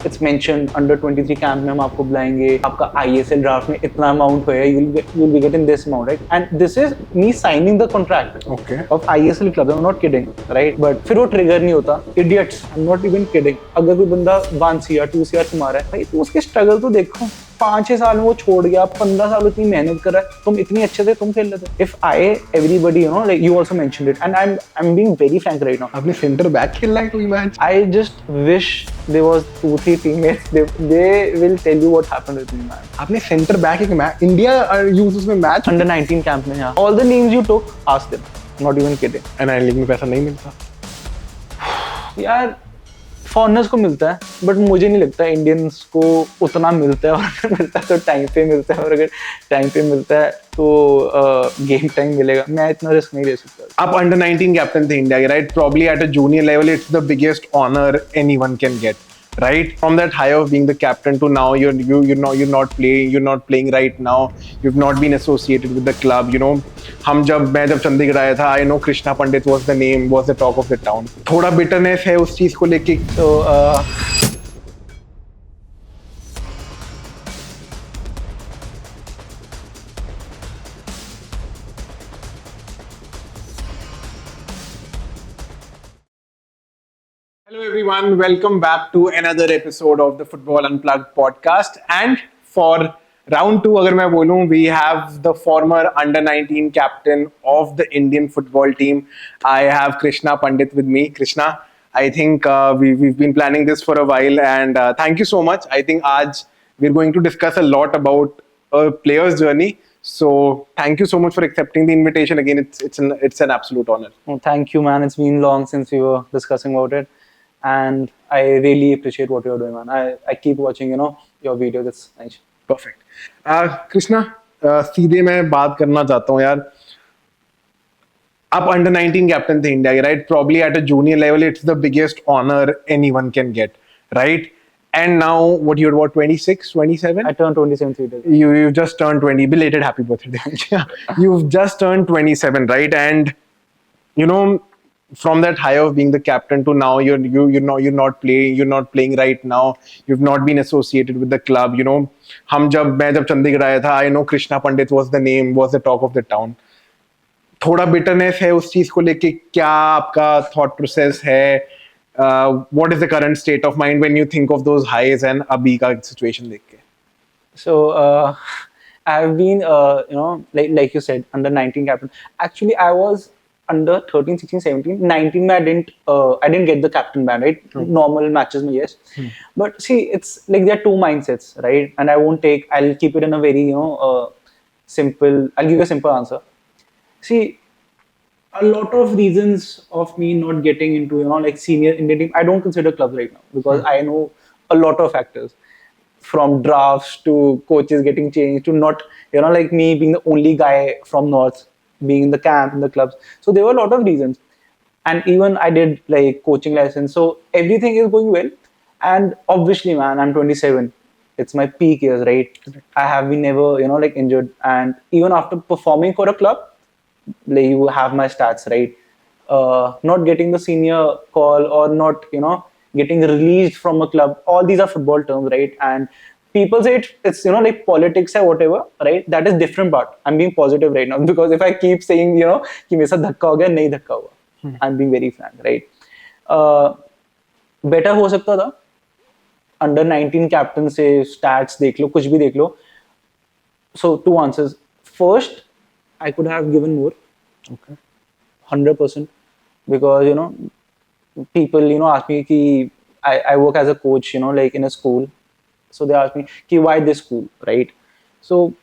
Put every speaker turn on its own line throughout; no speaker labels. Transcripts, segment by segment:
It's mentioned under 23 camp में हम आपको बुलाएंगे, आपका ISL ड्राफ्ट में इतना अमाउंट होएगा, you'll be getting this amount, right? And this is me signing the contract of ISL club. I'm not kidding, right? But फिर वो ट्रिगर नहीं होता. Idiots, I'm not even kidding. अगर कोई बंदा 1 CR 2 CR कमा रहा है, भाई तुम उसके स्ट्रगल तो देखो. 5-6 साल में वो छोड़ गया, 15 साल इतनी मेहनत कर रहा है, तुम इतनी अच्छे से तुम खेल लेते. If everybody, like you also mentioned it, and I'm being very frank right now.
आपने सेंटर बैक खेलना है कोई match?
I just wish there was 2-3 teammates. They will tell you what happened with me, man.
आपने centre back एक match India use उसमें match
Under 19 camp में, हाँ. All the names you took, ask them. Not even kidding.
NIL league में पैसा नहीं मिलता
यार फॉरनर्स को मिलता है, बट मुझे नहीं लगता इंडियंस को उतना मिलता है. और अगर मिलता है तो टाइम पे मिलता है, और अगर टाइम पे मिलता है तो गेम टाइम मिलेगा. मैं इतना रिस्क नहीं ले सकता.
आप अंडर 19 कैप्टन थे इंडिया के, right? Probably at a junior level it's the biggest honour anyone can get, right? From that high of being the captain to now you're not playing right now. You've not been associated with the club, you know. मैं जब चंडीगढ़ आया था, I know Krishna Pandit was the name, was the talk of the town. थोड़ा bitterness है उस चीज को लेके.
So
Hello everyone, welcome back to another episode of the Football Unplugged podcast. And for round 2, अगर मैं बोलूँ, we have the former under 19 captain of the Indian football team. I have Krishna Pandit with me. Krishna, I think we've been planning this for a while, and thank you so much. I think आज we're going to discuss a lot about a player's journey. So thank you so much for accepting the invitation again. It's an absolute honor.
well, thank you, man. It's been long since we were discussing about it, and I really appreciate what you're doing, man. I keep watching, your videos. It's nice.
Perfect. Krishna, सीधे मैं बात करना चाहता हूँ यार. आप under 19 captain थे India के, right? Probably at a junior level it's the biggest honour anyone can get, right? And now, what you're 26, 27?
I turned 27 3 days.
You've just turned 20. Belated happy birthday. You've just turned 27, right? And you know, from that high of being the captain to now you're not playing right now. You've not been associated with the club, you know. मैं जब चंडीगढ़ आया था, I know Krishna Pandit was the name, was the talk of the town. थोड़ा bitterness है उस चीज को लेके. क्या आपका thought process है? What is the current state of mind when you think of those highs and अभी का situation देख के?
So I've been, like you said, under 19 captain. Actually, I was under 13, 16, 17, 19 mein I didn't get the captain ban, right? Normal matches mein, yes. But see, it's like there are two mindsets, right? And I'll keep it in a very, simple, I'll give you a simple answer. See, a lot of reasons of me not getting into, like senior Indian team, I don't consider clubs right now because I know a lot of factors. From drafts to coaches getting changed to not, like me being the only guy from North, being in the camp, in the clubs. So there were a lot of reasons. And even I did like coaching lessons. So everything is going well. And obviously, man, I'm 27. It's my peak years, right? I have been never, like injured. And even after performing for a club, like you have my stats, right? Not getting the senior call or not, getting released from a club. All these are football terms, right? And people say it's like politics or whatever, right? That is different part. I'm being positive right now because if I keep saying, कि मेरे साथ धक्का हो गया, नहीं धक्का हुआ. I'm being very frank, right? Better हो सकता था. Under 19 captain से stats देख लो, कुछ भी देख लो. So 2 answers. First, I could have given more.
Okay.
100%. Because, people, ask me ki I work as a coach, like in a school. So they ask me, ki why this school, right? So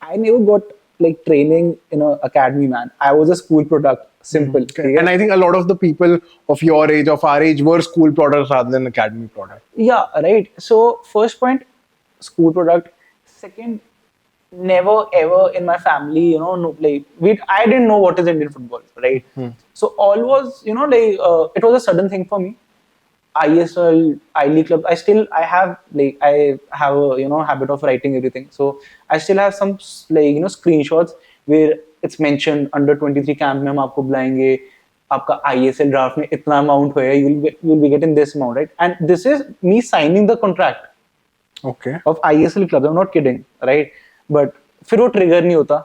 I never got like training in an academy, man. I was a school product, simple.
Okay. And I think a lot of the people of your age, of our age, were school products rather than academy products.
Yeah, right. So first point, school product. Second, never ever in my family, I didn't know what is Indian football, right? So all was, it was a sudden thing for me. ISL, I-League club. I have a, habit of writing everything. So I still have some screenshots where it's mentioned under 23 camp में हम आपको बुलाएंगे, आपका ISL draft में इतना amount होएगा, you'll be getting this amount, right? And this is me signing the contract
Okay.
of ISL clubs. I'm not kidding, right? But फिर वो ट्रिगर नहीं होता,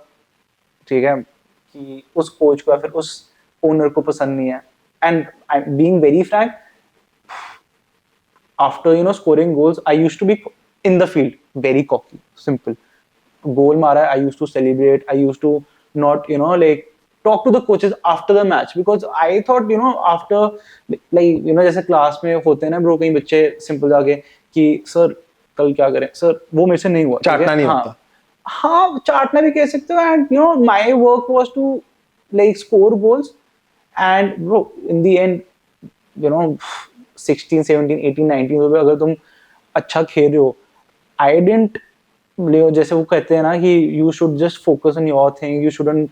ठीक है, कि उस कोच को या फिर उस ओनर को पसंद नहीं है. And I am being very Frank, after scoring goals, I used to be in the field very cocky, simple. Goal mara, I used to celebrate. I used to not like talk to the coaches after the match, because I thought after like जैसे class में होते हैं ना bro, कई बच्चे simple जाके कि sir कल क्या करें सर, वो मेरे से नहीं हुआ, ठीक है?
चाटना नहीं
हाँ,
होता.
हाँ चाटना भी कह सकते हो. And my work was to like score goals. And bro, in the end, 16 17 18 19 में अगर तुम अच्छा खेल रहे हो, आई डेंट जैसे वो कहते हैं ना कि you should just focus on your thing, you shouldn't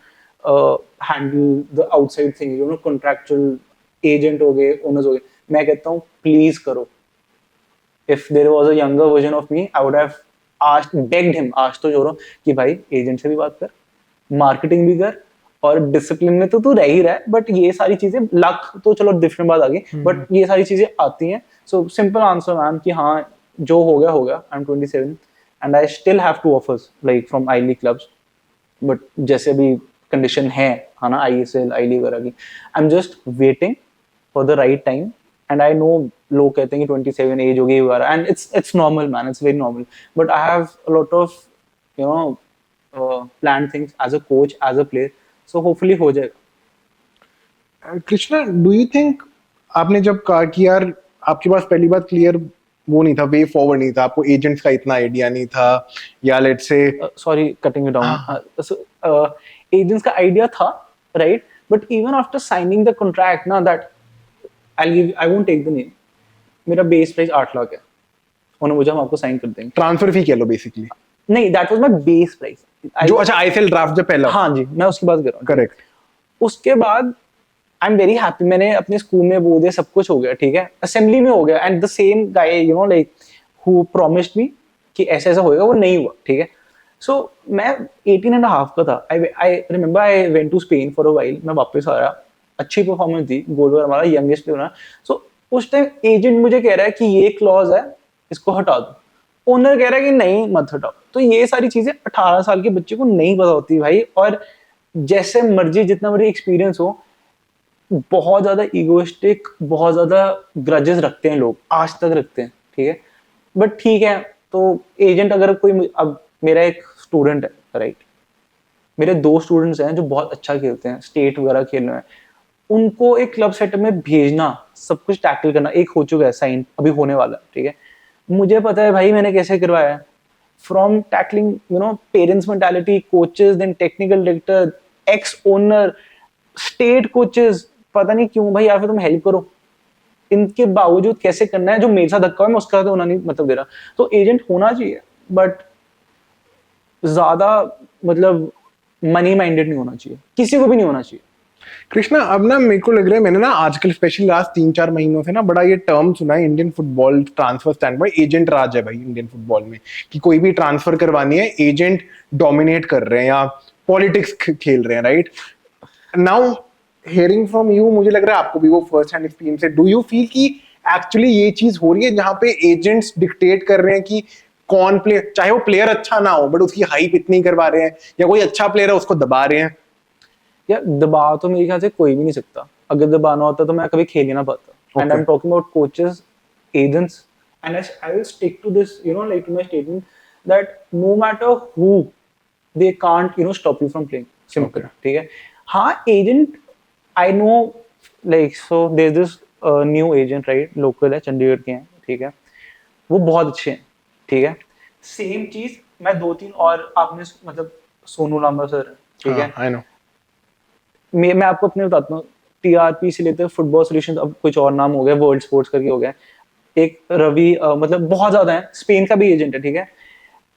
handle the outside thing, contractual agent हो गए, ओनर्स हो गए. मैं कहता हूँ प्लीज करो. if there was a younger version of me, I would have begged him, आज तो जोरो कि भाई एजेंट से भी बात कर, मार्केटिंग भी कर, और डिसिप्लिन में तो तू रह ही रहा है, बट ये सारी चीजें लक तो चलो डिफरेंट बात आ गई, बट ये सारी चीजें आती हैं. सो सिंपल आंसर मैम कि हाँ जो हो गया. I am 27 and I still have to offers like from I League clubs, but जैसे अभी कंडीशन है ना ISL आई लीग वगैरह की, I am just waiting for the right time. And I no लोग कहते हैं कि 27 एज हो गई वगैरह, and it's normal man, it's very normal, but I have a lot of planned things as a coach, as a player, so hopefully हो जाएगा.
Krishna, do you think आपने जब कहा कि यार आपके पास पहली बात क्लियर वो नहीं था, वे फॉरवर्ड नहीं था, आपको एजेंट्स का इतना आइडिया नहीं था, या let's say
Sorry cutting you down. Agents का idea था, right? But even after signing the contract ना, that I won't take the name, मेरा बेस प्राइस 8 लाख है, उन्होंने मुझे हम आपको साइन कर देंगे.
ट्रांसफर फी कह लो बेसिकली,
नहीं, that was my base price.
जो अच्छा ISL ड्राफ्ट जब पहला.
हाँ जी, मैं उसकी बात कर रहा हूँ.
करेक्ट.
उसके बाद आई एम वेरी हैप्पी, मैंने अपने स्कूल में वो दे सब कुछ हो गया, ठीक है, असेंबली में हो गया, and the same guy like who promised मी कि ऐसा ऐसा होएगा, वो नहीं हुआ, ठीक है. सो मैं 18 एंड हाफ का था. I remember I went to Spain for a while. मैं वापस आ रहा, अच्छी परफॉर्मेंस दी, गोल वगैरह हमारा, यंगेस्ट प्लेयर ना. सो उस टाइम एजेंट मुझे कह रहा है कि ये क्लॉज है, इसको हटा दो. ओनर कह रहा है कि नहीं मत हटाओ. तो ये सारी चीजें 18 साल के बच्चे को नहीं पता होती भाई. और जैसे मर्जी जितना मर्जी एक्सपीरियंस हो, बहुत ज्यादा इगोइस्टिक, बहुत ज्यादा ग्रजेस रखते हैं लोग, आज तक रखते हैं, ठीक है. बट ठीक है, तो एजेंट अगर कोई, अब मेरा एक स्टूडेंट है, राइट, मेरे 2 स्टूडेंट्स हैं जो बहुत अच्छा खेलते हैं, स्टेट वगैरह खेल रहे हैं, उनको एक क्लब सेटअप में भेजना, सब कुछ टैकल करना, एक हो चुका है साइन, अभी होने वाला है, ठीक है. मुझे पता है भाई मैंने कैसे करवाया है, from tackling parents mentality, coaches, then technical director, ex owner, state coaches, पता नहीं क्यों भाई, या फिर तुम हेल्प करो, इनके बावजूद कैसे करना है, जो मेरे साथ धक्का है मैं उसका तो होना नहीं मतलब दे रहा. तो एजेंट होना चाहिए, बट ज्यादा मतलब मनी माइंडेड नहीं होना चाहिए, किसी को भी नहीं होना चाहिए.
कृष्णा, अब ना मेरे को लग रहा है, मैंने ना आजकल स्पेशली लास्ट 3-4 महीनों से ना बड़ा ये टर्म सुना है Indian football transfer stand by, agent राज है भाई इंडियन फुटबॉल में, कि कोई भी ट्रांसफर करवानी है एजेंट डोमिनेट कर रहे हैं या पॉलिटिक्स खेल रहे हैं, right. Now hearing from you, मुझे लग रहा है आपको भी वो फर्स्ट हैंड एक्सपीरियंस है. डू यू फील कि एक्चुअली ये चीज हो रही है जहां पे एजेंट्स डिक्टेट कर रहे हैं कि कौन प्लेयर, चाहे वो प्लेयर अच्छा ना हो बट उसकी हाइप इतनी करवा रहे हैं, या कोई अच्छा प्लेयर है उसको दबा रहे हैं?
यार दबा तो मेरे ख्याल से कोई भी नहीं सकता. अगर दबाना होता तो मैं कभी खेल ही ना पाता. And I am talking about coaches, agents, and I will stick to this like to my statement, that no matter who, they can't stop you from playing, simple, ठीक है. हाँ agent, I know like, so there is this new agent, right, local है, चंडीगढ़ के हैं, ठीक है, वो बहुत अच्छे हैं, ठीक है. सेम चीज मैं 2-3 और, आपने मतलब सोनू लांबा सर, ठीक है,
आई नो.
मैं आपको अपने बताता हूँ, TRP से लेते फुटबॉल सॉल्यूशंस, अब कुछ और नाम हो गया, वर्ल्ड स्पोर्ट्स करके हो गया, एक रवि, मतलब बहुत ज्यादा है, स्पेन का भी एजेंट है, ठीक है.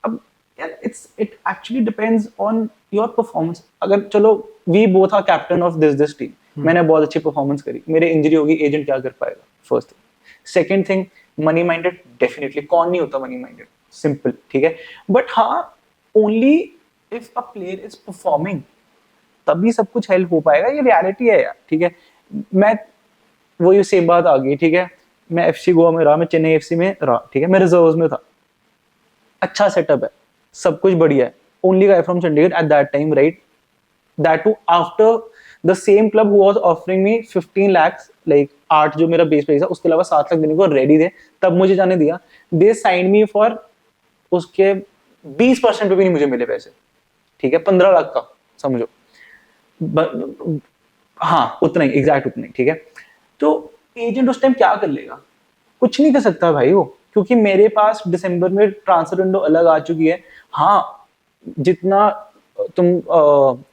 अब यार it actually depends on your performance. अगर चलो we both are captain of this team, मैंने बहुत अच्छी परफॉर्मेंस करी, मेरे इंजरी होगी, एजेंट क्या कर पाएगा, first thing. Second thing, money minded, definitely कौन नहीं होता मनी माइंडेड, सिंपल, ठीक है. बट हाँ, only if a player is performing तभी सब कुछ हेल्प हो पाएगा, ये रियलिटी है यार, ठीक है. मैं वो ये सेम बात आ गई, ठीक है, मैं एफसी गोवा में रहा, मैं चेन्नई एफसी में रहा, ठीक है, मैं रिजर्व्स में था, अच्छा सेटअप है, सब कुछ बढ़िया है, only guy from Chandigarh at that time, right, that too after the same club who was offering me 15 lakhs, like 8 जो मेरा बेस प्राइस था, उसके अलावा 7 लाख देने को रेडी थे, तब मुझे जाने दिया, दे साइंड मी फॉर, उसके 20% पे भी नहीं मुझे मिले पैसे, ठीक है, 15 लाख का समझो, हाँ उतना ही, एग्जैक्ट उतना ही, ठीक है। तो एजेंट उस टाइम क्या कर लेगा, कुछ नहीं कर सकता भाई वो, क्योंकि मेरे पास दिसंबर में ट्रांसफर विंडो अलग आ चुकी है। हाँ, जितना तुम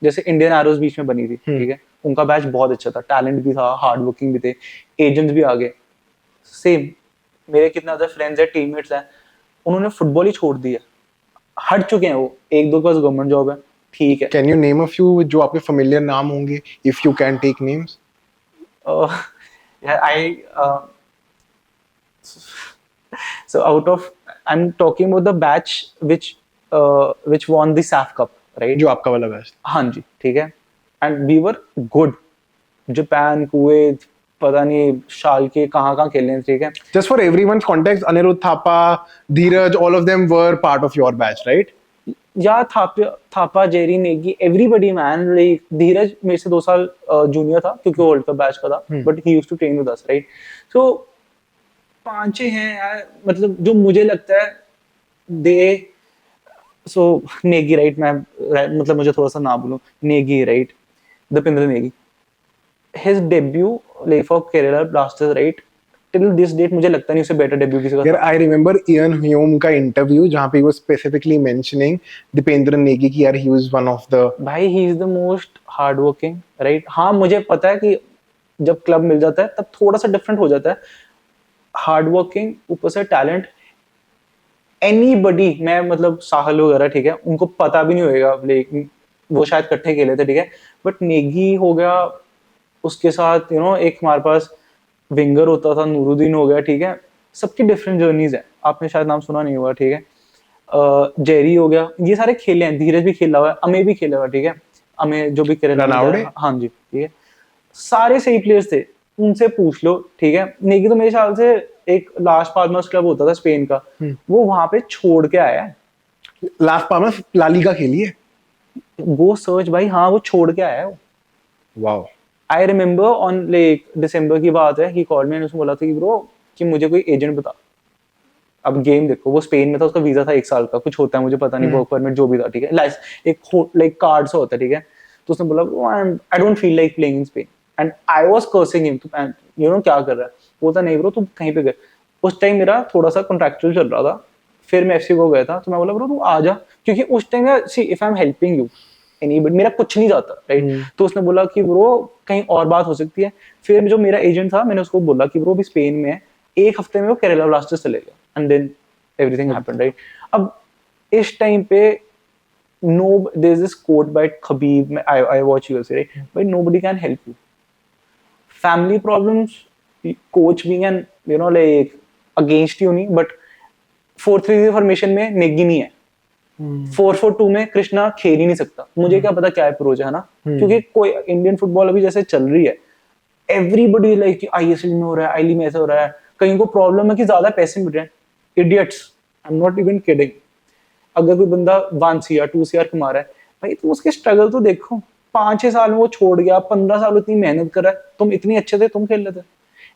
जैसे इंडियन एरोज बीच में बनी थी, ठीक है, उनका बैच बहुत अच्छा था, टैलेंट भी था, हार्ड वर्किंग भी थे, एजेंट्स भी आ गए, सेम मेरे कितने अदर फ्रेंड्स है, टीममेट्स हैं, उन्होंने फुटबॉल ही छोड़ दिया, हट चुके हैं वो, एक दो के पास गवर्नमेंट जॉब है, ठीक है।
Can you name a few जो आपके फेमिलियर नाम होंगे, if you can take names?
I so out of, I'm talking about the batch which won the SAF Cup, right?
जो आपका वाला बेस्ट?
हाँ जी, ठीक है, and we were good, Japan, Kuwait, पता नहीं शाल के कहाँ खेल रहे हैं, ठीक है।
Just for everyone's context, Anirudh Thapa, Dheeraj, all of them were part of your batch, right?
या Thapa, Jerry, Negi, everybody man, like Dheeraj मेरे से 2 साल जूनियर था, क्योंकि वर्ल्ड कप बैच का था, but he used to train with us, right. So 5-6 हैं यार, मतलब जो मुझे लगता है दे, सो नेगी, राइट, मैं मतलब मुझे थोड़ा सा ना बोलूं, Negi, right, Dipendra Negi, his debut like for Kerala blasters, right, till this date मुझे लगता नहीं उसे बेटर डेब्यू किसी का
यार
था।
आई रिमेंबर इयन ह्यूम का इंटरव्यू जहां पे वो स्पेसिफिकली मेंशनिंग दीपेंद्र नेगी की, यार he was one of the,
भाई he is the most hard working, right. हाँ मुझे पता है कि जब क्लब मिल जाता है तब थोड़ा सा डिफरेंट हो जाता है, हार्ड वर्किंग ऊपर से टैलेंट, एनीबडी, मैं मतलब साहल वगैरह, ठीक है, उनको पता भी नहीं होएगा, लेकिन वो शायद इकट्ठे खेले थे, ठीक है, बट नेगी हो गया, उसके साथ एक हमारे पास विंगर होता था, नूरुद्दीन हो गया, ठीक है, सबकी डिफरेंट जर्नीज है, आपने शायद नाम सुना नहीं हुआ, ठीक है, जेरी हो गया, ये सारे खेले हैं, धीरज भी खेला हुआ है, अमे भी खेला हुआ है, ठीक है, अमे जो भी केरला में
रनावड़े?
गया, हाँ जी, ठीक है, सारे सही प्लेयर्स थे, उनसे पूछ लो, ठीक है। नेगी तो मेरे ख्याल से एक लास्ट पाल्मर्स क्लब होता था स्पेन का, वो वहां पे छोड़ के आया है,
लास पाल्मस ला लीगा खेली है?
वो सर्च भाई, हाँ वो छोड़ के आया है वो।
Wow.
I remember on like December की बात है, ही कॉल मी, उसने बोला था कि ब्रो कि मुझे कोई एजेंट बता। अब गेम देखो, वो स्पेन में था, उसका वीजा था 1 साल का, कुछ होता है मुझे पता नहीं, वर्क परमिट जो भी था, ठीक है, एक लाइक कार्ड सा होता है, ठीक है, तो उसने बोला I don't feel like playing in Spain, and I was cursing him, क्या कर रहा है, बोलता नहीं ब्रो तू कहीं पे गए, उस टाइम मेरा थोड़ा सा कॉन्ट्रैक्चुअल चल रहा था, फिर मैं एफसी को गया था, तो मैं बोला ब्रो तू आ जा, क्योंकि उस time see if I am helping you anybody, मेरा कुछ नहीं जाता, राइट, तो उसने बोला कि ब्रो कहीं और बात हो सकती है, फिर जो मेरा एजेंट था, मैंने उसको बोला कि ब्रो अभी स्पेन में है, एक हफ्ते में वो केरला ब्लास्टर्स चले गया, and then everything happened, right. अब इस टाइम पे no, there's this quote by Khabib, I watch UFC, right, but nobody can help you, family problems, coach being an like against you नहीं, but 4-3 फॉर्मेशन में नेगी नहीं है, 4-4-2 में कृष्णा खेल ही नहीं सकता, मुझे क्या पता क्या अप्रोच है ना, क्योंकि कोई इंडियन फुटबॉल अभी जैसे चल रही है, एवरीबडी लाइक आईएसएल में हो रहा है, आई लीग में ऐसा हो रहा है, कहीं को प्रॉब्लम है कि ज्यादा पैसे मिल रहे हैं, idiots, I am not even kidding, अगर कोई बंदा 1 CR 2 CR कमा रहा है, भाई तुम उसके स्ट्रगल तो देखो, 5-6 साल में वो छोड़ गया, 15 साल इतनी मेहनत कर रहा है, तुम इतनी अच्छे थे, तुम खेल लेते।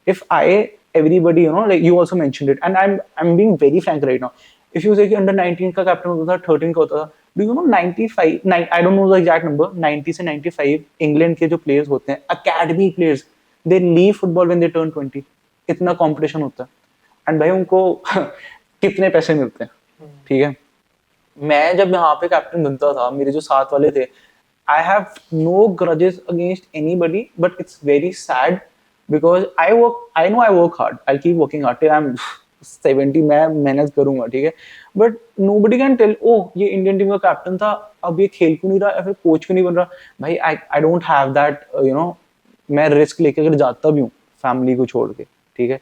If I everybody like you also mentioned it, and I'm being very frank right now, if you say कि अंडर 19 का कैप्टन होता था, 13 का होता था, do you know 95 I don't know the exact number, 90 से 95 इंग्लैंड के जो प्लेयर्स होते हैं, academy players, they leave football when they turn 20, इतना कंपटीशन होता है, एंड भाई उनको कितने पैसे मिलते हैं, ठीक है। मैं जब यहाँ पे कैप्टन बनता था, मेरे जो साथ वाले थे, I have no grudges against anybody, but it's very sad because I know I work hard, I keep working hard till I am 70, मैं मेहनत करूंगा, ठीक है, but nobody can tell oh ये इंडियन टीम का कैप्टन था, अब ये खेल क्यों नहीं रहा, या फिर कोच क्यों नहीं बन रहा। भाई आई डोंट हैव दैट, मैं रिस्क लेके अगर जाता भी हूँ फैमिली को छोड़ के, ठीक है,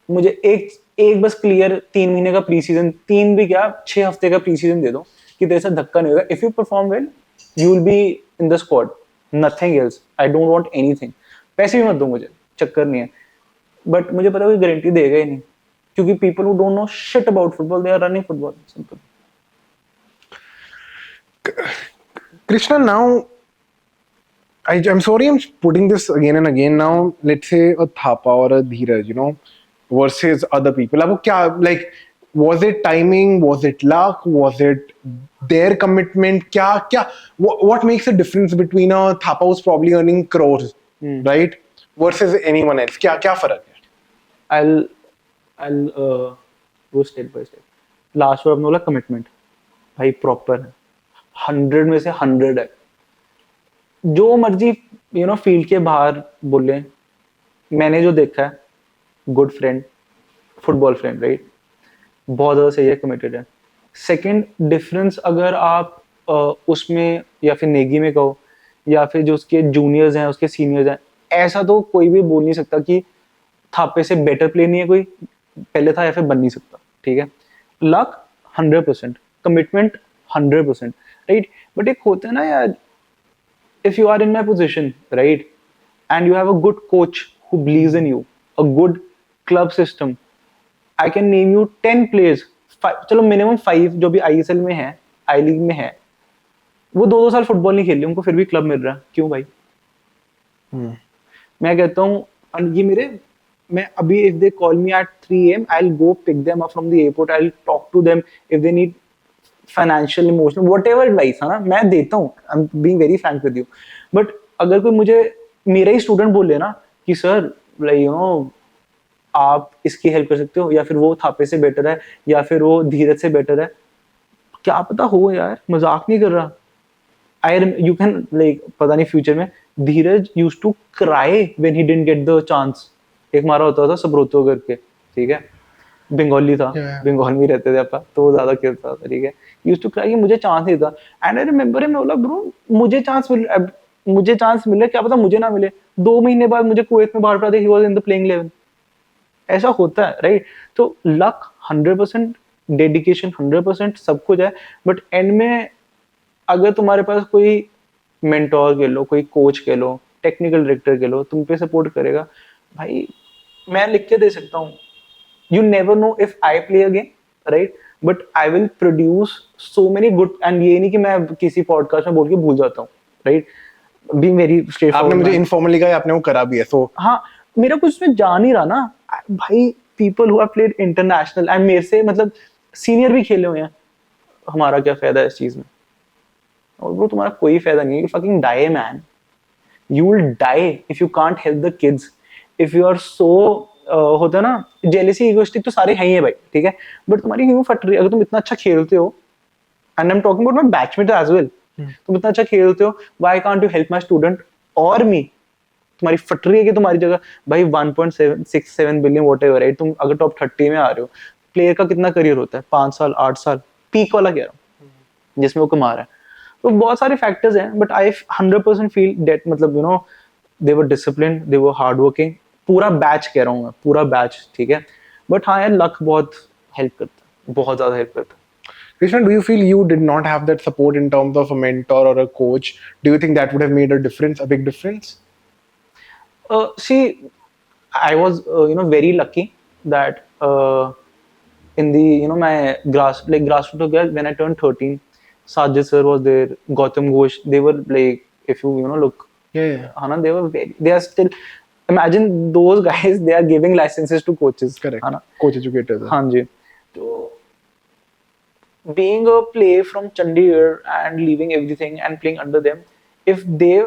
मुझे एक एक बस क्लियर 3 महीने का प्री सीजन, 3 भी क्या 6 हफ्ते का प्री सीजन दे दो कि तेरे से धक्का नहीं होगा, if you perform well you will be in the squad, nothing else, I don't want anything. पैसे भी मत दो मुझे, चक्कर नहीं है, बट मुझे पता है कोई गारंटी देगा ही नहीं, क्योंकि people who don't know shit about football they are running football, simple.
Krishna, now I'm sorry I'm putting this again and again. Now, let's say a Thapa or a Dheeraj, versus other people. अब वो क्या, like, was it timing? Was it luck? Was it their commitment? What makes a difference between a Thapa who's probably earning crores, right, versus anyone else? क्या फर्क है?
I'll go step by step. Last बार आपने बोला commitment, भाई proper है, 100 में से 100 है. जो मर्जी फील्ड के बाहर बोले, मैंने जो देखा है, good friend, football friend, right, बहुत ज़्यादा सही है, कमिटेड है. सेकंड डिफरेंस अगर आप उसमें या फिर नेगी में कहो, या फिर जो उसके जूनियर्स हैं, उसके सीनियर्स हैं, ऐसा तो कोई भी बोल नहीं सकता कि थापे से बेटर प्ले नहीं है कोई, पहले था या फिर बन नहीं सकता, ठीक है. Luck 100%, commitment 100%, right. बट एक होता है ना यार, if you are in my position, right, and you have a good coach who believes in you, a good club system, I can name you 10 players, चलो मिनिमम 5 जो भी ISL में है, आई लीग में है, वो 2-2 साल फुटबॉल नहीं खेल रहे, उनको फिर भी क्लब मिल रहा है, क्यों भाई? मैं कहता हूँ, ये मेरे, मैं अभी if they call me at 3 AM, I'll go pick them up from the airport, I'll talk to them if they need financial, emotional, whatever advice है ना, मैं देता हूँ. I am being very Frank with you. But अगर कोई मुझे, मेरा ही student बोले ना कि सर आप इसकी हेल्प कर सकते हो, या फिर वो थापे से बेटर है, या फिर वो धीरज से बेटर है, क्या पता हो यार, मजाक नहीं कर रहा. यू कैन पता नहीं फ्यूचर में, Dheeraj used to cry when he didn't get the chance. एक मारा होता था सबरोतो करके, ठीक है, बंगाली था, बंगाल में रहते थे अपन, तो वो ज्यादा खेलता था, ठीक है. यूज्ड टू क्राई, मुझे चांस नहीं था. एंड आई रिमेंबर हिम, मैं बोला ब्रो मुझे चांस मिले, क्या पता मुझे ना मिले. 2 महीने बाद मुझे कुवैत में बाहर पड़ा था, he was in the playing 11. ऐसा होता है, राइट. तो लक 100%, डेडिकेशन 100%, सब कुछ है, बट एंड में अगर तुम्हारे पास कोई मेंटोर कह लो, कोई कोच कह लो, टेक्निकल डायरेक्टर कह लो, तुम पे सपोर्ट करेगा, भाई मैं लिख के दे सकता हूँ. You never know if I play again, right? But I will produce so many good, and ये नहीं कि मैं किसी पॉडकास्ट में बोल के भूल जाता हूँ, right? Being very straightforward.
आपने मुझे इनफॉर्मली कहा, आपने वो करा भी है, so
हाँ, मेरा कुछ उसमें जा नहीं रहा ना भाई. People who have played international and मेरे से मतलब सीनियर भी खेले हुए हैं, हमारा क्या फायदा है इस चीज में? और वो तुम्हारा कोई फायदा नहीं है. You fucking die man. You will die if you can't help the kids. If you are so होता है ना, जेलेसी, इगोइस्टिक तो सारे हैं ही है भाई, ठीक है, बट तुम्हारी क्यों फट रही है? अगर तुम इतना अच्छा खेलते हो, and I am talking about my batchmate as well, तुम इतना अच्छा खेलते हो, why can't you help my student और मी? तुम्हारी फट रही है कि तुम्हारी जगह भाई 1.67 बिलियन व्हाटएवर, राइट. तुम अगर टॉप 30 में आ रहे हो, प्लेयर का कितना करियर होता है? 5 साल, 8 साल, पीक वाला कह रहा हूँ, जिसमें वो कमा रहा है. तो बहुत सारे फैक्टर्स हैं, बट आई 100% फील दैट, मतलब दे वर डिसिप्लिन्ड, दे वर हार्ड वर्किंग. पूरा बैच कह रहा हूँ मैं, पूरा बैच, ठीक है. बट हाँ यार, लक बहुत हेल्प करता है, बहुत ज्यादा हेल्प करता है.
Krishna, do you feel you did not have that support in terms of a mentor or a coach? Do you think that would have made a difference, a big difference?
See, I was very lucky that in the my grassroots of girls, when I turned 13, Sajid sir was there, Gautam Ghosh, they were like, if you look, Hana, they are still, imagine those guys, they are giving licenses to coaches.
Correct.
है ना?
Coach educators.
हाँ जी. तो being a player from Chandigarh and leaving everything and playing under them, if they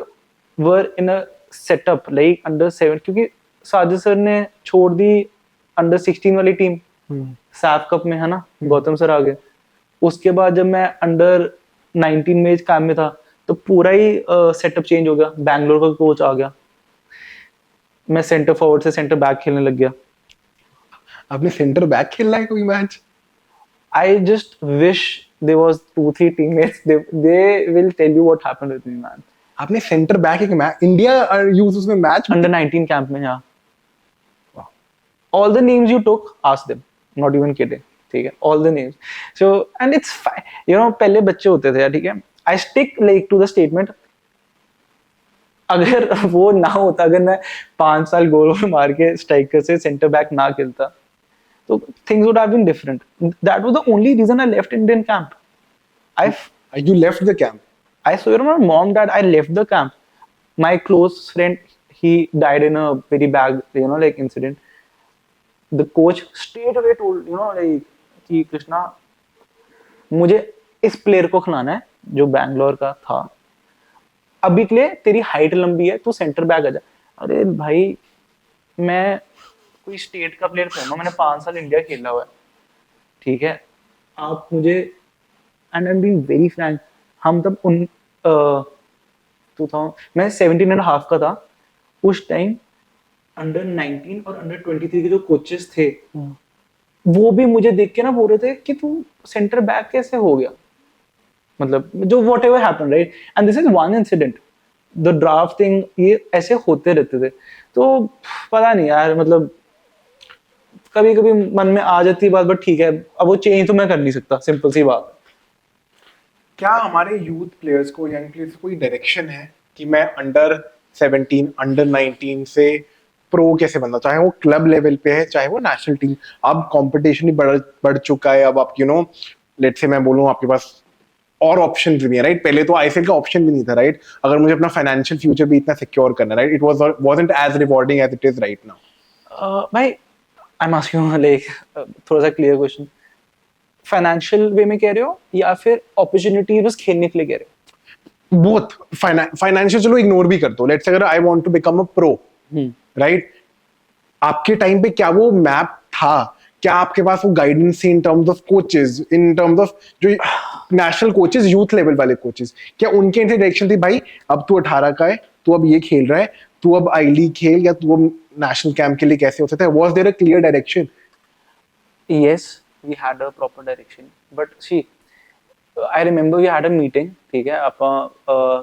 were in a setup like under 7, क्योंकि Sajid sir ने छोड़ the under 16 वाली team, Saif cup में, है ना, गौतम सर आ गए. उसके बाद जब मैं अंडर 19 में काम में था, तो पूरा ही सेटअप चेंज हो गया. बैंगलोर का कोच आ गया, मैं सेंटर फॉरवर्ड से सेंटर बैक खेलने लग गया.
आपने सेंटर बैक खेलना है कोई match?
I just wish there was 2-3 teammates. They will tell you what happened with me, man.
आपने सेंटर बैक एक मैच इंडिया यूज उसमें मैच
Under 19 camp में, हाँ. All the names you took, ask them. Not even kidding. ठीक है, all the names. So and it's fine. पहले बच्चे होते थे यार, ठीक है. I stick to the statement. अगर वो ना होता, अगर मैं 5 साल गोल मार के स्ट्राइकर से सेंटर बैक ना खेलता, तो things would have been different. That was the only reason I left Indian camp. I
You left the camp.
I swear on my mom, dad, I left the camp. My close friend, he died in a very bad, like incident. The coach straight away told, like, कि कृष्णा, मुझे इस player को खिलाना है जो बैंगलोर का था, अभी के लिए तेरी हाइट लंबी है, तू सेंटर बैक आ जा। अरे भाई, मैं कोई स्टेट का प्लेयर थोड़ा, मैंने 5 साल इंडिया खेला हुआ है, ठीक है। आप मुझे, and I am being very Frank, हम तब 2000, मैं 17.5 का था उस टाइम। अंडर 19 और अंडर 23 के जो कोचेस थे, वो भी मुझे देख के ना बोल रहे थे कि तू सेंटर बैक कैसे हो गया, मतलब जो what ever happen, right. And this is one incident, the draft thing, ये ऐसे होते रहते थे। तो पता नहीं यार, मतलब कभी कभी मन में आ जाती है बात, बट ठीक है, अब वो चेंज तो मैं कर नहीं सकता, सिंपल सी बात है।
क्या हमारे यूथ प्लेयर्स को, यंग प्लेयर्स को कोई डायरेक्शन है कि मैं अंडर 17 अंडर 19 से प्रो कैसे बनना, चाहे वो क्लब लेवल पे है चाहे वो नेशनल टीम? अब कंपटीशन ही बढ़ चुका है। अब आप लेट्स से मैं बोलूं, आपके पास और ऑप्शन भी है, राइट? पहले तो आईएसएल का ऑप्शन भी नहीं था, राइट? अगर मुझे अपना फाइनेंशियल फ्यूचर भी इतना सिक्योर करना, right, it wasn't as rewarding as it is right now.
भाई, आई एम आस्किंग लाइक थोड़ा सा क्लियर क्वेश्चन, फाइनेंशियल वे में कह रहे हो या फिर अपॉर्चुनिटी बस खेलने के लिए कह रहे हो?
बोथ। फाइनेंशियल चलो इग्नोर भी कर दो, लेट्स अगर I want to become a pro, right, आपके टाइम पे क्या वो मैप था? क्या आपके पास वो गाइडेंस थी in terms of coaches, in terms of जो नेशनल कोचेस, यूथ लेवल वाले कोचेस, क्या उनके डायरेक्शन थी भाई अब तू 18 का है, तू अब ये खेल रहा है, तू अब आई लीग खेल, या तू अब नेशनल कैंप के लिए कैसे हो सकता है? Was there a clear direction?
Yes, we had a proper direction, but see, I remember we had a meeting, ठीक है, अपना